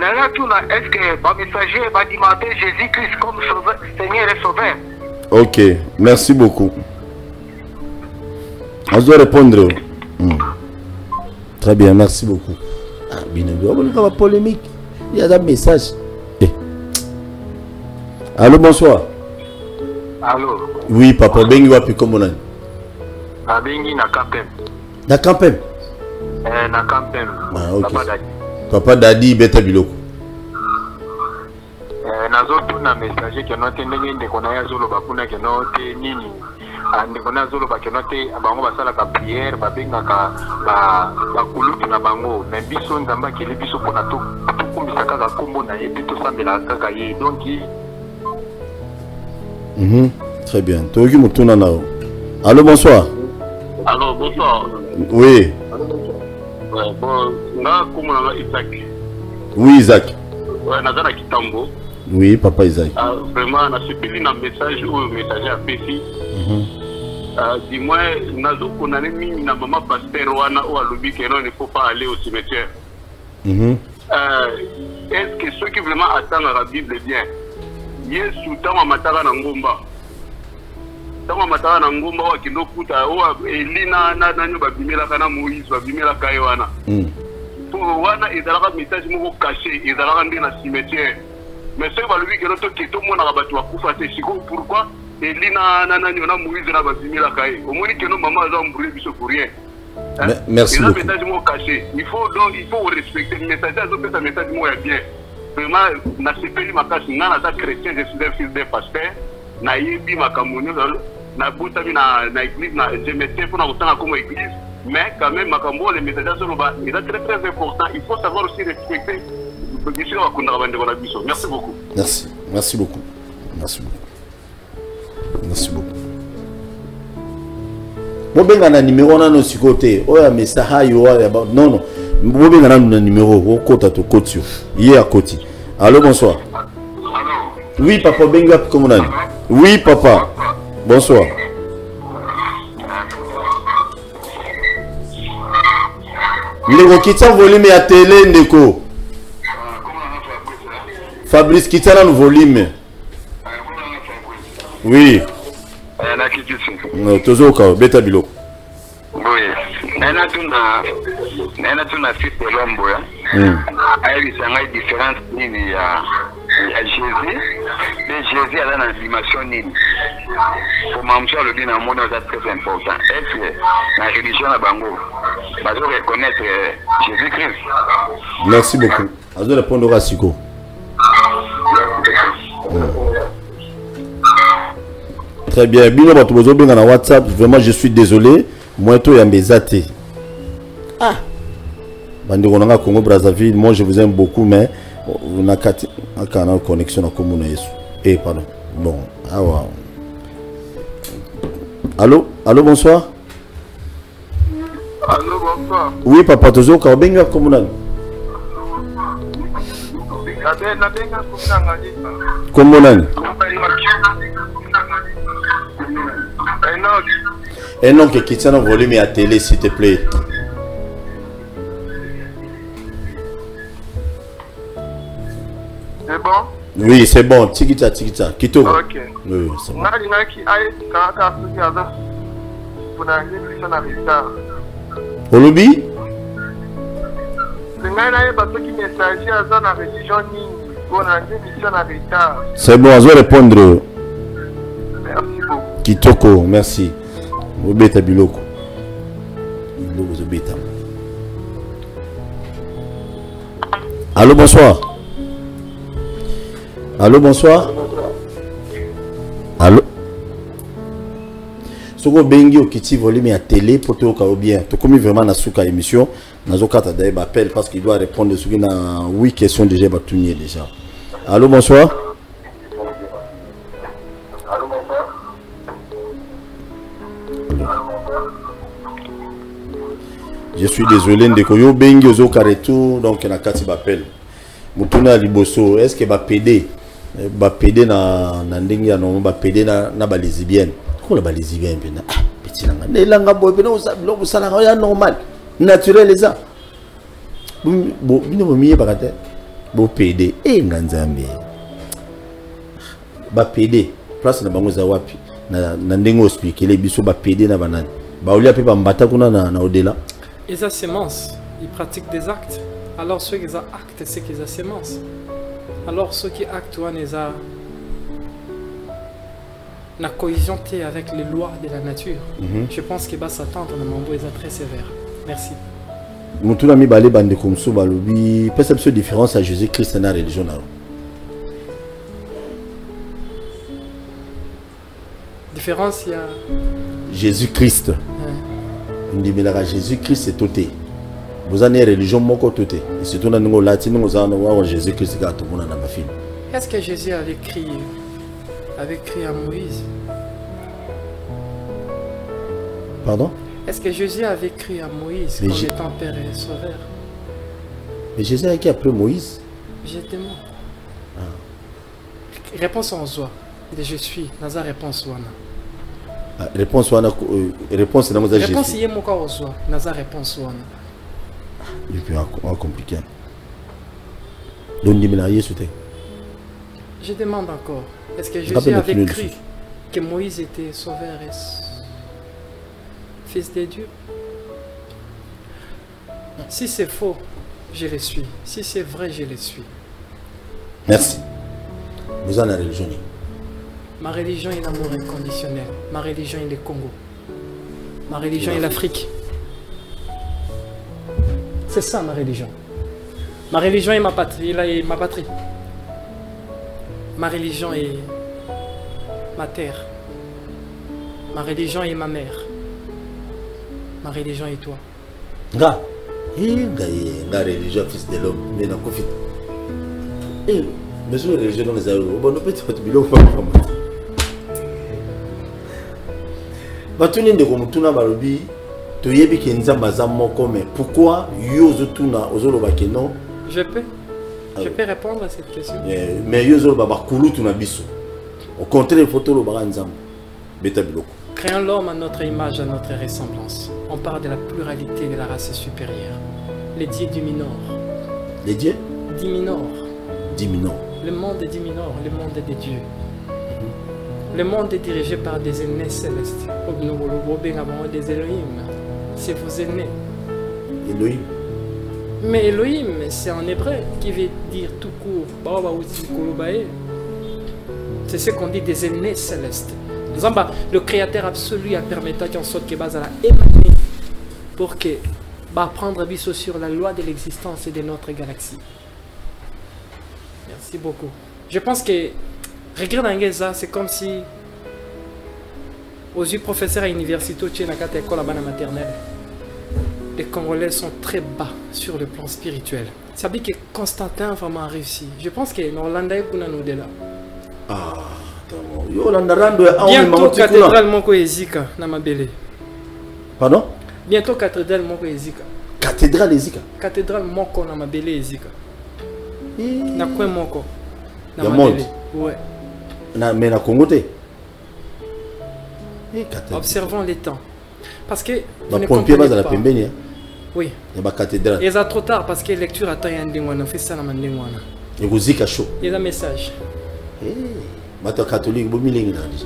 est-ce que le messager va demander Jésus-Christ comme sauveur, Seigneur et Sauveur? Ok, merci beaucoup. On doit répondre. Très bien, merci beaucoup. Ah, bien, il y a une polémique. Il y a un message. Eh. Allô, bonsoir. Allô? Oui, papa, Bengi wapi comme on a. Bengi na Campem. Na Campem? Na Campem. Ah, ok. Papa Dadi beta biloko. Nazoto na messager que note ndenge ndeko na yazolo bakuna ke note nini. Ndeko na yazolo ba ke note bango basala ka prière babengaka ba kulutu na bango. Mais biso nzamba ke le biso pona to kumbisa kaka kombo na ye to sambela kaka ye. Donc très bien. Toki mutuna nao. Allô, bonsoir. Allô, bonsoir. Oui. Ouais, bon, là, comment on a Isaac? Oui, Isaac. Ouais, on a Kitambo. Oui, papa Isaac. Vraiment, on a supprimé un message ou un messager à Pessi. Dis-moi, on a mis na maman pasteur wana ou à l'obi qu'il ne faut pas aller au cimetière. Est-ce que ceux qui vraiment attendent la Bible bien, Yesu tama matara na ngomba. Tama matara na ngomba wa kindokuta wa Elina na nyoba bimela kana Moïse wa bimela kaiwana. Pour wana ezalaka message moko caché, ezalaka ndé na cimetière. Mais c'est va lui que notre keto mona rabatu akufa te siko pourquoi Elina na nyona Moïse na ba bimela kai. Au moins que nos maman za mbrouiller biso pour rien. Merci beaucoup. C'est un message moko caché. Il faut respecter le message, ça message moko bien. Vraiment, na sepeli makasi nga na chrétien, je suis un fils d'un pasteur. Na yebi makamoni na butami na église na je mettais pour na kutana comme église, mais quand même makambo les messages sur le bas, il est très important. Il faut savoir aussi respecter. Merci beaucoup. Merci beaucoup. Bobenga na numéro na no sikote. Oya message yo ya non. Bobenga na numéro au kota to kotio. Hier à Koti. Allô, bonsoir. Allô. Oui, papa Benga comment on a? Oui, papa. Bonsoir. Ndeko kitsa volume ya télé ndeko. Fabrice kitsa na volume. Oui. Na kitisi. No tozoka beta biloko. Oui. Nena tuna site lombo ya. Ayi sanga différence nini ya Jésus. Mais Jésus a une dimension nini. Pour m'amcha le bien en monde c'est très important. Est-ce que la religion à Bango va reconnaître Jésus-Christ? Merci beaucoup. Azo répondre à Siko. Très bien. Bino batubozo benga na WhatsApp. Vraiment je suis désolé. Moi to ya mbezate. Ah. Bandi konanga Congo Brazzaville, moi je vous aime beaucoup mais on a une connexion à commune Yesu. Eh pardon. Bon. Ah wow. Allô, bonsoir. Allô, bonsoir. Oui, papa Tozo Kabenga commune. Commune. Et non, que quitte un volume à télé, s'il te plaît. C'est bon? Oui, c'est bon. Tikita. Kito. Ok. Oui, c'est bon. Olobi? C'est bon, je vais répondre. Merci beaucoup. Kitoko, merci. Obeta biloko. Allô, bonsoir. Allô, bonsoir. Allô. Soko bengi au kiti volume à télé pour te au bien. Tu commis vraiment na souka émission. Nazo kata d'ailleurs appel parce qu'il doit répondre sur na 8 questions déjà batunier déjà. Allô, bonsoir. Je suis désolé ndeko yo bengi ozo karetu donc na kati bapel. Mutuna liboso est-ce que ba PD na ndenge ya no ba PD na ba lesbienne. Ko la ba lesbienne pena. petit nanga nelanga boy bino usala ya normal naturel les ça bo bino miye bakate bo PD nganzambe ba PD place na bango za wapi na ndenge hospitalier biso ba PD na banani ba olia pe ba mbata kuna na au-delà ils ont sémence ils pratiquent des actes alors ceux qui ont actes c'est qu'ils ont sémence alors ceux qui actent on les a la cohésion avec les lois de la nature. Je pense qu'il va s'attendre à Mambo est très sévère. Merci. Mutuna mi balé bande comme ça balobi perception différence à Jésus-Christ na religion na. Différence il y a Jésus-Christ. On dit mais Jésus-Christ c'est toté. Vous avez religion moko toté. Et surtout dans le latin nous avons Jésus-Christ qui a tout le monde dans ma film. Qu'est-ce que Jésus avait crié à Moïse? Pardon? Est-ce que Jésus avait cru à Moïse comme étant Père et Sauveur? Mais Jésus a qui après Moïse? J'étais mort. Réponse en soi. Je suis. Dans la réponse wana. Réponse wana réponse dans Jésus. Réponse y est mon corps en soi. Dans la réponse wana. Et puis compliqué. Donc dis-moi là Jésus. Je demande encore. Est-ce que Jésus avait cru que Moïse était sauveur et fils de Dieu? Si c'est faux, je le suis. Si c'est vrai, je le suis. Merci. Vous en avez religion. Ma religion est l'amour inconditionnel. Ma religion est le Congo. Ma religion est l'Afrique. C'est ça ma religion. Ma religion est ma patrie. Ma religion est ma terre. Ma religion est ma mère. Ma religion est toi. Nga religion fils de l'homme, mais dans conflit. Mais sur la religion, on les a eu. Bon, nous peut-être bilo pas comme ça. Batuni de comme tuna balobi, to yebi ki nzamba za moko mais pourquoi yo zotuna ozolo bakeno? Je peux répondre à cette question. Mais yo zolo baba kulu tuna biso. Au contraire, photo lo baba nzamba. Beta biloko. Créons l'homme à notre image, à notre ressemblance. On parle de la pluralité de la race supérieure. Les dieux diminuent. Les dieux diminuent. Le monde est diminuant, le monde est des dieux. Le monde est dirigé par des aînés célestes. Des Elohim. C'est vos aînés. Elohim. Mais Elohim, c'est en hébreu qui veut dire tout court. C'est ce qu'on dit des aînés célestes. Le créateur absolu a permis qu'en sorte que base à la émaner pour que prendre avis sur la loi de l'existence et de notre galaxie. Merci beaucoup. Je pense que regarde Angeza, c'est comme si aux yeux professeurs à l'université école maternelle, les Congolais sont très bas sur le plan spirituel. Ça veut dire que Constantin a vraiment réussi. Je pense que Norlanda est pour nous de là. Bientôt cathédrale moko ezika na mabele. Pardon? Bientôt cathédrale moko ezika. Cathédrale ezika. Cathédrale moko na mabele ezika. Na quoi moko? Na mabele. Ouais. Mais na Congo te. Observons les temps. Parce que vous ne comprenez pas. Pembeni. Oui. Il y a cathédrale. Et ça trop tard parce que lecture attend un ndengwana fait ça na mandengwana. Et vous zika chaud. Il y a un message. Mata catholique bo milingi na dis.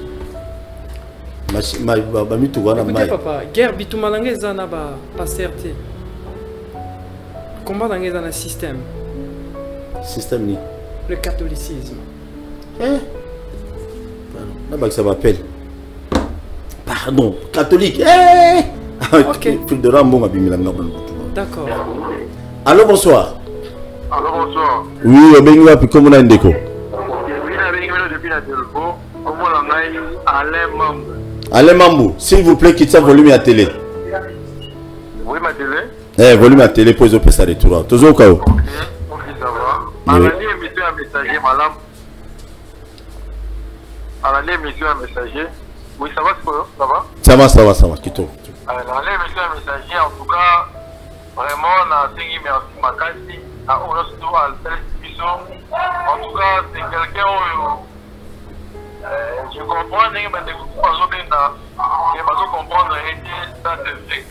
Ba mitu wana mai. Papa, guerre bitumalanga ezana ba pasteur te. Combat dans un système. Système ni. Le catholicisme. Là-bas ça m'appelle. Pardon, catholique. Ok. Plus de Rambo mabimilanga bon. D'accord. Allô, bonsoir. Allô, bonsoir. Oui, bengi wapi comme na ndeko. Alain Mambou, s'il vous plaît, quittez volume à télé. Oui, ma télé. Volume à télé pour les opérations de retour. Toujours au cas où. Ok, ça va. À l'année, émission à messager, madame. À l'année, émission à messager. Oui, ça va, ça va? Ça va, quitte. À l'année, émission à messager, en tout cas, vraiment, on a dit merci, Makasi. En tout cas, c'est quelqu'un où je comprends que Et parce qu'on comprendre que ça c'est vrai.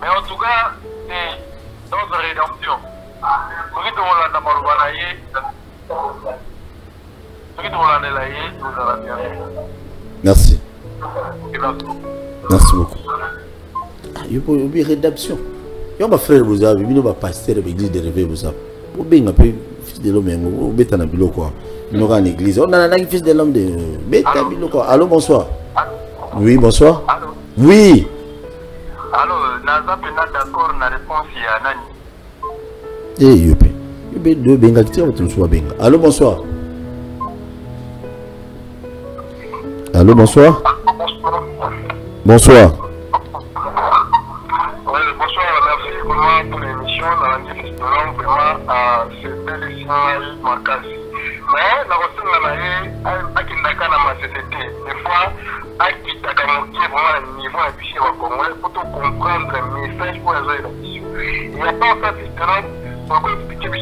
Mais en tout cas, c'est dans la rédemption. Pour qui tout le monde a marre Merci. Merci beaucoup. Il y a une rédaction. Il y a un frère, vous avez vu, un pasteur de l'église de réveil, vous avez. Vous avez un fils de l'homme, vous avez un bilo quoi. Nous avons une église. On a un fils de l'homme de Beta bilo quoi. Allô, bonsoir. Oui, bonsoir. Allô. Oui. Allô, Naza Pena d'accord na réponse à Nani. Eh, Yopé. Yopé, deux benga qui tirent votre soir benga. Allô, bonsoir. Allô, bonsoir. Bonsoir. Oui, bonsoir, merci vraiment pour l'émission. Dans la diffusion, vraiment, c'est belle émission, Marcasi. Mais, la ressource, on a eu, à qui n'a qu'à la société. Des fois, à qui t'a manqué vraiment le niveau affiché au Congo, pour comprendre le message pour les autres. Il n'y a pas en fait différence pour expliquer que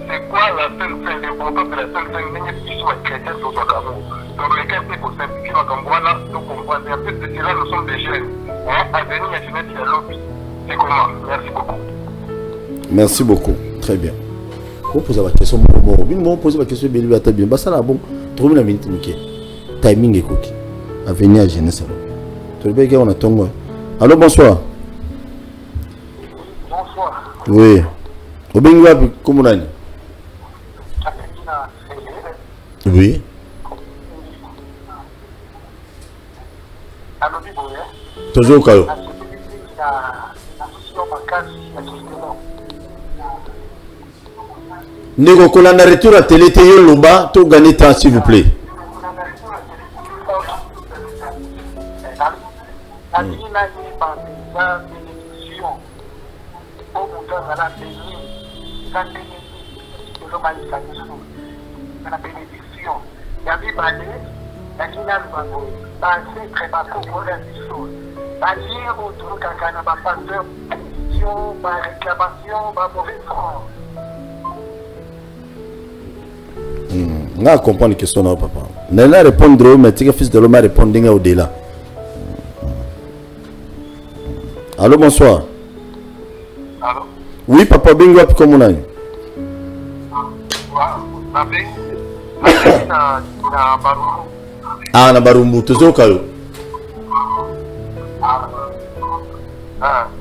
c'est quoi la seule fin, l'importance de la seule fin, qui sont chrétiens sur son Cameroun. Donc, les cas, c'est pour simplifier le Cameroun, là, donc on voit bien que ces gens, nous sommes des jeunes. À venir, à Jeunesse, il y a l'autre. C'est comment? Merci beaucoup. Merci beaucoup. Très bien. Vous posez la question, vous posez la question, bien, bien, ça là, bon, trouvez la minute, timing et cookie. À venir à Jeunesse. Tu veux bien qu'on attend moi. Allô, bonsoir. Bonsoir. Oui. Au Bengoua, comment on a? Oui. Toujours au cas. Nego Kolanda retour à télé Théo Loba, tout gagner temps s'il vous plaît. On comprend les questions, papa. Nana répondre, mais tu fils de l'homme répondre au-delà. Allô, bonsoir. Allô? Oui, papa, bingo, comment on a? Ah, na barumbu, tu sais au cas où?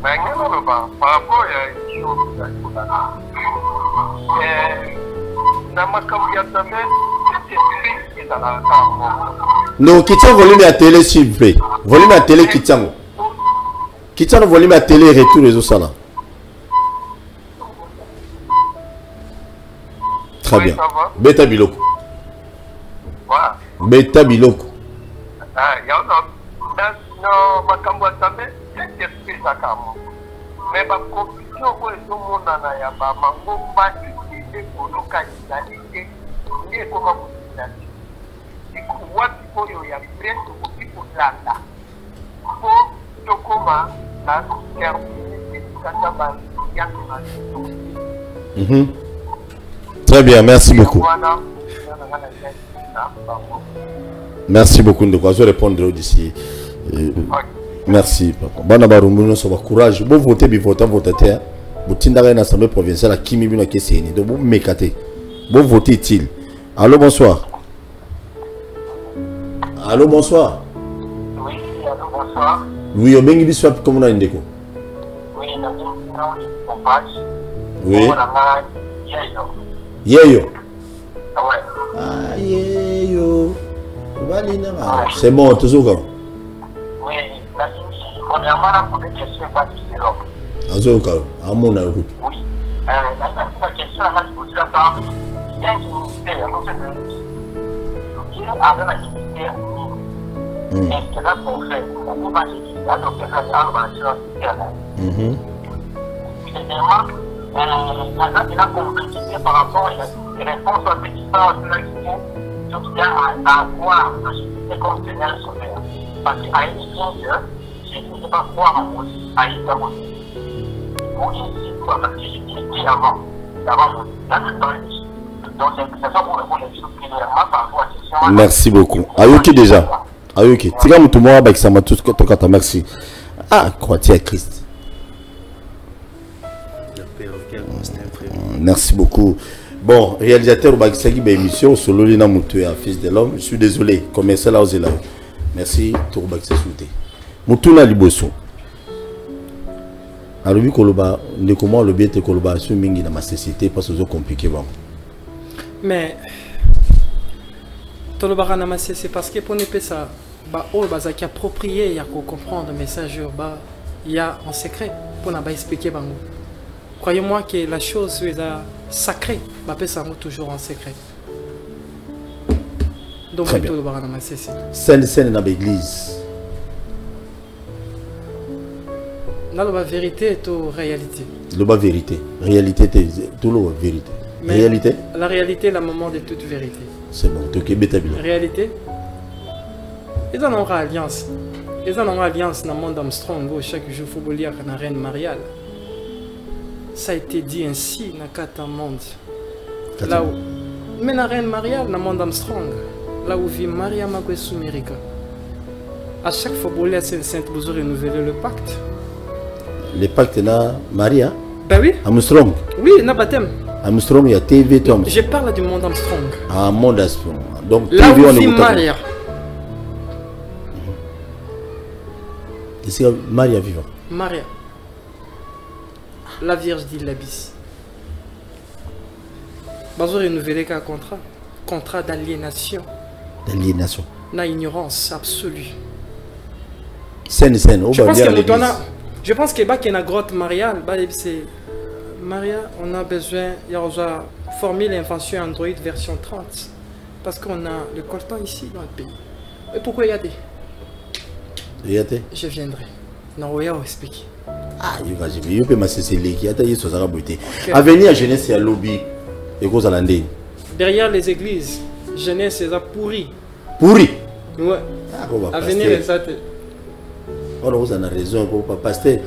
Mais par rapport non, qui tient volume à télé s'il vous plaît. Volume à télé qui tient. Qui tient le volume à télé retour les autres là. Très bien. Beta Biloko. Beta Biloko. Mais ma conviction pour tout le monde en a ya ba mango ba qui pour nous candidater ni comment vous dire et quoi pour yo ya presque pour landa pour to comment la service kata ba ya Très bien, merci beaucoup. Merci beaucoup de quoi je répondre d'ici. Merci papa. Bana barumbu no soba courage. Bon voter bi voter voter. Butinda na assemblée provinciale à Kimi bino keseni. Donc vous mekate. Bon voter utile. Allô, bonsoir. Allô, bonsoir. Oui, allô, bonsoir. Oui, au bengi biswa comme on a indeko. Oui, na compage. Oui. Yeyo. Yeyo. Ouais. Ah yeyo. C'est bon, toujours comme. Oui, premièrement, la première question est pas difficile. À mon écoute. Oui. La question, là, je vous par il y a un ministère, non, c'est qui avait la ministère. Et c'est là qu'on fait. On va adopter la ministère. Premièrement, il a complété par rapport aux responsabilités surtout à avoir des conteneurs solaires. Parce qu'à une époque, je ne sais pas quoi en moi, à une époque. Pour ici, parce que j'ai dit avant donc c'est ça pour répondre clairement par rapport à la question. Merci beaucoup. Ayoki déjà. Ah ok. Tika mutu moi avec ça m'a tout tokata merci. Ah crois-tu à Christ. Merci beaucoup. Bon, réalisateur Bakisagi émission solo lina mutu à Fils de l'homme. Je suis désolé, commercial là là. Merci tour Bakisagi souté. Mutu na liboso. Alors oui koloba ne comment le bien te koloba sur mingi dans ma société parce que c'est compliqué bon. Mais tolobara na masse c'est parce que pour ne pas ça ba oh baza qui approprié il y a qu'on comprendre le message ba il y a en secret pour n'a pas expliquer bango. Croyez-moi que la chose est sacrée, bah ça toujours en secret. Donc tolobara na masse c'est scène dans l'église. Là la vérité est au réalité. La vérité, réalité tout la vérité. Mais réalité. La réalité est le moment de toute vérité. C'est bon, tu es bêta bien. Réalité. Ils en auront alliance. Ils en auront alliance dans le monde Armstrong. Chaque jour, il faut lire la reine Mariale. Ça a été dit ainsi dans le monde. Là où, mais la reine Mariale dans le monde Armstrong. Là où vit Maria Magwesumerica. À chaque fois, vous laissez Sainte vous renouveler le pacte. Le pacte là, Maria. Ben oui. Armstrong. Oui, il y a baptême. Armstrong, il y a TV Tom. Je parle du monde Armstrong. Ah, monde Armstrong. Donc, là TV, où on vit est Maria. C'est Maria vivant. Maria. La Vierge dit l'abysse. Bazo renouvelé qu'un contrat. Contrat d'aliénation. D'aliénation. La ignorance absolue. Scène. Je pense que y a une grotte Maria, c'est Maria, on a besoin, il y a formé l'invention Android version 30. Parce qu'on a le coltan ici dans le pays. Et pourquoi y a des? Je viendrai. Non, oui, on explique. Ah, je peux m'asseoir qui a taillé sur sa beauté. Avenir à jeunesse et à lobby. Et cause à l'andé. Derrière les églises, jeunesse est pourri. Pourri? Ouais. Avenir est ça. On a raison, pasteur.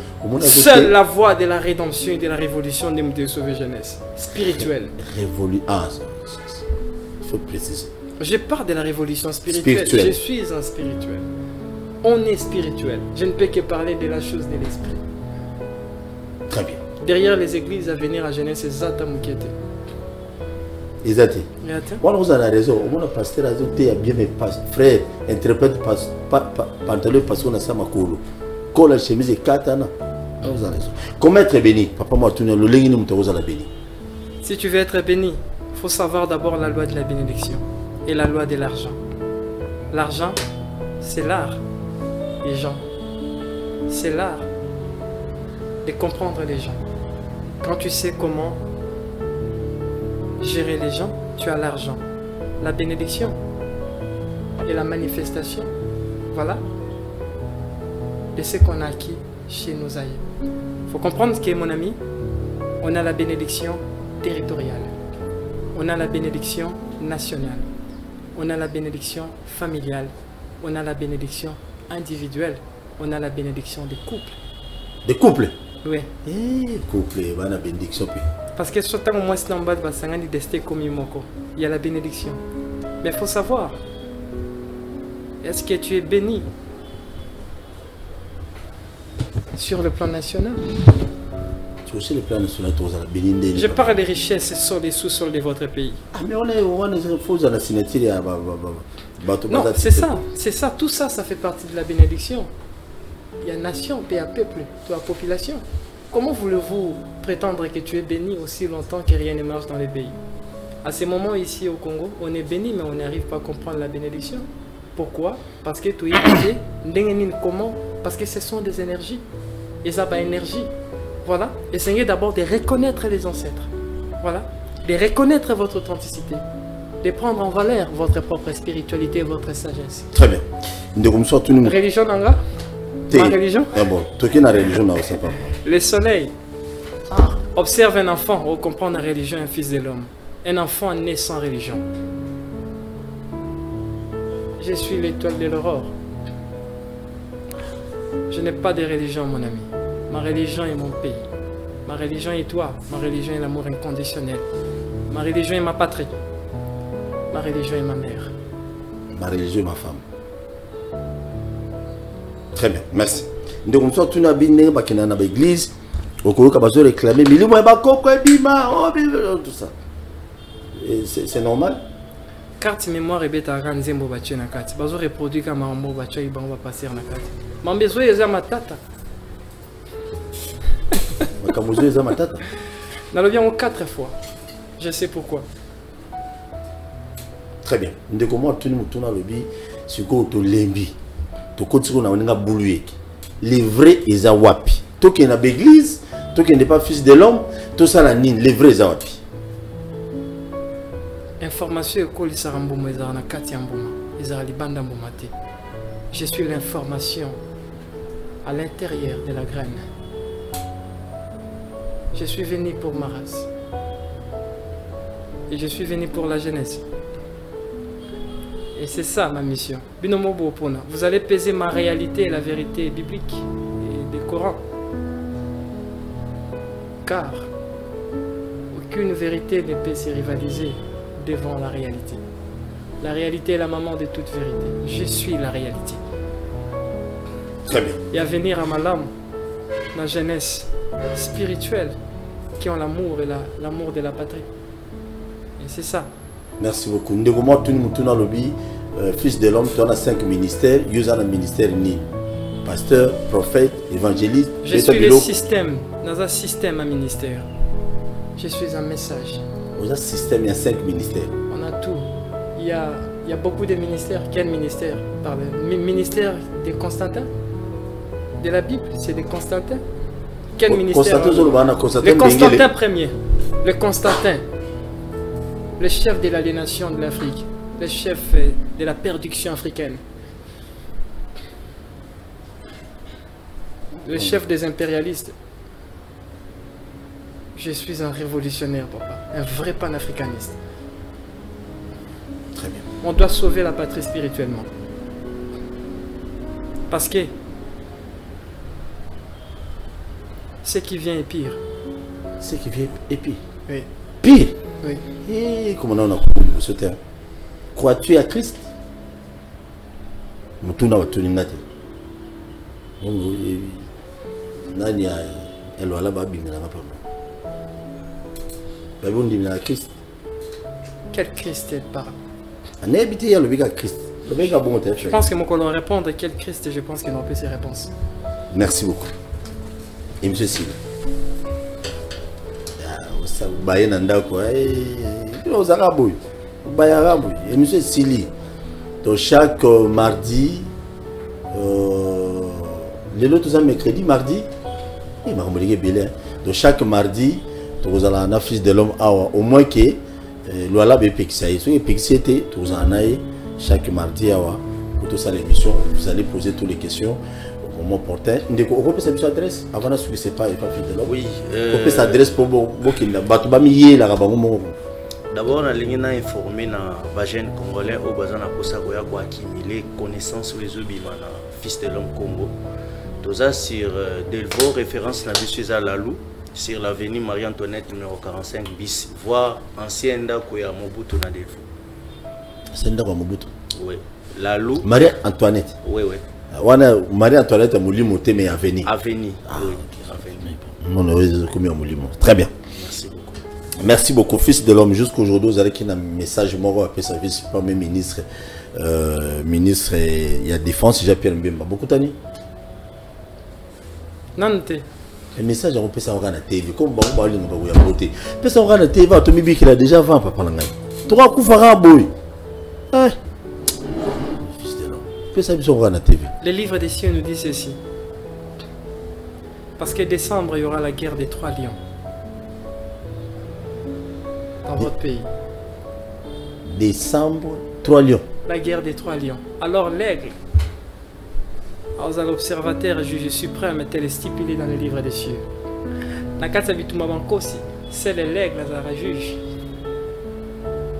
Seule la voie de la rédemption et de la révolution de sauver jeunesse. Spirituelle. Ah, il faut préciser. Je parle de la révolution spirituelle. Je suis un spirituel. On est spirituel. Je ne peux que parler de la chose de l'esprit. Très bien. Derrière les églises à venir à jeunesse, c'est Zata Moukete. Exact. On a raison. On a pasteur a bien mes frères interprète pantalon parce qu'on a ça ma colo. Col la chemise et katana. On a raison. Comment être béni? Papa m'a tourné le lingue nous t'ose à la béni. Si tu veux être béni, il faut savoir d'abord la loi de la bénédiction et la loi de l'argent. L'argent, c'est l'art. Les gens, c'est l'art de comprendre les gens. Quand tu sais comment gérer les gens, tu as l'argent, la bénédiction et la manifestation. Voilà de ce qu'on a acquis chez nos aïeux. Il faut comprendre que, mon ami, on a la bénédiction territoriale, on a la bénédiction nationale, on a la bénédiction familiale, on a la bénédiction individuelle, on a la bénédiction des couples. Des couples? Oui. Couple, on a la bénédiction. Parce que ce temps où moi, c'est en bas de Basangani d'Esté comme il y a la bénédiction. Mais il faut savoir, est-ce que tu es béni sur le plan national? Tu aussi le plan national, tu as la bénédiction. Je parle des richesses sur les sous-sols de votre pays. Ah, mais on est faux à la signature. Non, c'est ça, tout ça, ça fait partie de la bénédiction. Il y a nation, pays à peuple, toi, population. Comment voulez-vous prétendre que tu es béni aussi longtemps que rien ne marche dans les pays? À ce moment ici au Congo, on est béni, mais on n'arrive pas à comprendre la bénédiction. Pourquoi? Parce que tu es comment? Parce que ce sont des énergies. Et ça va énergie. Voilà. Essayez d'abord de reconnaître les ancêtres. Voilà. De reconnaître votre authenticité. De prendre en valeur votre propre spiritualité et votre sagesse. Très bien. Religion Nanga? Ma religion? Ah bon, tu es une religion, on sait pas. Le soleil observe un enfant, on comprend la religion, un fils de l'homme. Un enfant né sans religion. Je suis l'étoile de l'aurore. Je n'ai pas de religion, mon ami. Ma religion est mon pays. Ma religion est toi. Ma religion est l'amour inconditionnel. Ma religion est ma patrie. Ma religion est ma mère. Ma religion est ma femme. Très bien, merci. Donc, comme ça, tu n'as pas dans l'église, au cas où tu as réclamé, mais tout ça. C'est normal. Carte mémoire et bêta à Nzembo Baché na carte. Bazo reproduit comme un mot Baché, il va passer na carte. Mais besoin est ma tata. Comme vous êtes ma tata. Nous l'avons 4 fois. Je sais pourquoi. Très bien. Nous comment tout le monde tourne le bi, c'est quoi tu lembi. Tu continues na on boulué. Les vrais ils wapi. Toi qui est dans l'église, toi qui n'est pas fils de l'homme, tout ça la nine, les vrais ils wapi. Information école Sarambouma Ezara Kati Ambouma, Ezara Libanda Mboumate. Je suis l'information à l'intérieur de la graine. Je suis venu pour ma race. Et je suis venu pour la jeunesse. Et c'est ça ma mission. Binomobo Opona. Vous allez peser ma réalité et la vérité biblique et du Coran. Car aucune vérité ne peut se rivaliser devant la réalité. La réalité est la maman de toute vérité. Je suis la réalité. Très bien. Et à venir à ma lame, ma jeunesse spirituelle, qui ont l'amour et l'amour de la patrie. Et c'est ça. Merci beaucoup. Nous avons tout le lobby, fils de l'homme, tu as 5 ministères, tu as un ministère ni pasteur, prophète, évangéliste. Je suis le système, dans un système à ministère. Je suis un message. Dans un système, il y a 5 ministères. On a tout. Il y a beaucoup de ministères. Quel ministère? Le ministère de Constantin? De la Bible, c'est de Constantin. Quel ministère? Le Constantin premier. Le Constantin. Le chef de l'aliénation de l'Afrique. Le chef de la perdition africaine. Le chef des impérialistes. Je suis un révolutionnaire, papa. Un vrai panafricaniste. Très bien. On doit sauver la patrie spirituellement. Parce que ce qui vient est pire. Ce qui vient est pire. Oui. Pire. Oui. Et comment on a compris ce terme? Crois-tu à Christ? Mutuna watuni ngati. Nani elle wala ba bimela ngapa. Ba bondi na Christ. Quel Christ elle parle? Anebiti ya lobika Christ. Lobika bon terme. Je pense que mon collègue répondre quel Christ, je pense qu'il n'a pas ses réponses. Merci beaucoup. Et monsieur Sylvain. Ça baye nanda quoi aux arabes baye arabe et monsieur Sili donc chaque mardi les autres ça mercredi mardi il m'a remarqué bien donc chaque mardi vous allez un fils de l'homme au moins que l'ouala be pexai so pexité vous en avez chaque mardi pour tout ça l'émission vous allez poser toutes les questions au moment opportun. On peut cette adresse avant de ce que c'est pas fils de l'homme. Oui. On peut s'adresse pour Bokinda. Batubamiye la rabango. D'abord, on a informé les jeunes congolais au besoin de pour accumuler connaissances sur les fils de l'homme Congo. Tout ça sur Delvaux, référence la suis à Lalou, sur l'avenue Marie-Antoinette numéro 45 bis, voire ancien Ndakoya Mobutu na Delvaux. Ancien Ndakoya Mobutu. Oui. Lalou. Marie-Antoinette. Oui, oui. Marie-Antoinette a moulu monter mais avenue. Avenue. Très bien. Merci beaucoup. Merci beaucoup, fils de l'homme. Jusqu'aujourd'hui, vous avez un message mort après service premier ministre. Ministre, il y a défense, Jean-Pierre Mbemba. Beaucoup d'années. Non, le message, on peut savoir la TV. Comme on va le voter. On peut savoir la TV. Tu me dis qu'il a déjà 20 papa. Tu vas couper boy. Le livre des cieux nous dit ceci. Parce que décembre, il y aura la guerre des 3 lions. Dans votre pays. Décembre, 3 lions. La guerre des 3 lions. Alors l'aigle, aux l'observateur juge suprême, tel est stipulé dans le livre des cieux. Nakasa bituma bankosi, c'est l'aigle à juge.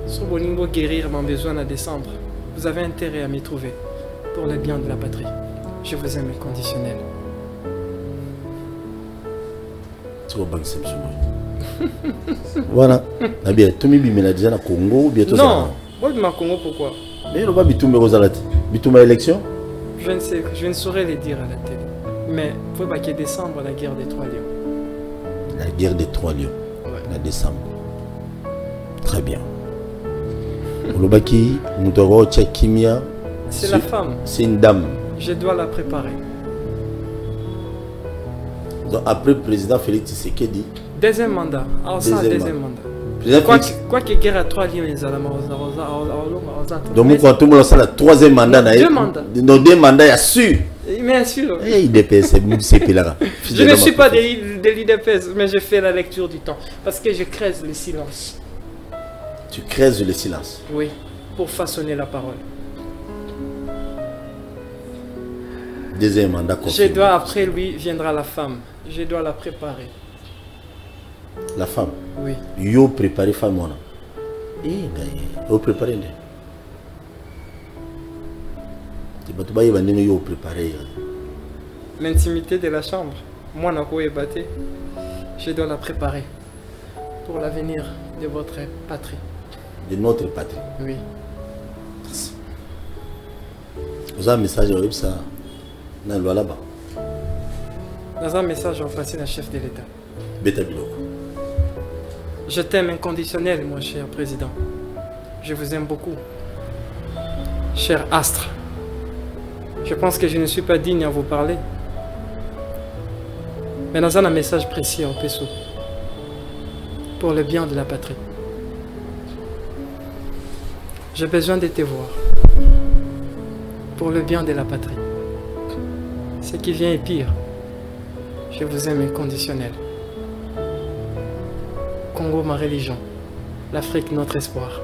Si vous voulez guérir mon besoin à décembre, vous avez intérêt à m'y trouver. Pour le bien de la patrie. Je vous aime inconditionnel. Voilà. Tu me déjà au Congo. Non, moi je Congo pourquoi? Mais il va bitoumé aux élections. je ne saurais les dire à la télé. Mais il faut qu'il y ait décembre, la guerre des 3 lions. La guerre des 3 lions. Ouais. La décembre. Très bien. Olobaki, Moutoro Tchakimia. C'est la femme. C'est une dame. Je dois la préparer. Donc après le président Félix Tshisekedi. Deuxième mandat. Alors ça, deuxième mandat. Quoi que guerre à 3 lions, les Allemands. Donc quand tout le monde a le troisième mandat. Deux mandats. Dans 2 mandats, il y a su. Bien sûr. Je ne suis pas de l'IDPS, mais je fais la lecture du temps. Parce que je creuse le silence. Tu creuses le silence. Oui, pour façonner la parole. Deuxième mandat confirmé. Je dois, après lui, viendra la femme. Je dois la préparer. La femme? Oui. Yo préparé femme, on a. Yo préparé. L'intimité de la chambre. Moi, je dois la préparer pour l'avenir de votre patrie. De notre patrie. Oui. Vous avez un message au ça dans le là-bas. Dans un message envoyé à chef de l'État. Beta Biloko. Je t'aime inconditionnel, mon cher président. Je vous aime beaucoup. Cher astre. Je pense que je ne suis pas digne à vous parler. Mais dans un message précis au PSO. Pour le bien de la patrie. J'ai besoin de te voir. Pour le bien de la patrie. Ce qui vient est pire. Je vous aime inconditionnel. Congo, ma religion. L'Afrique, notre espoir.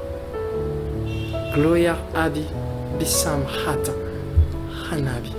Gloria Abi Bissam Hata Hanabi.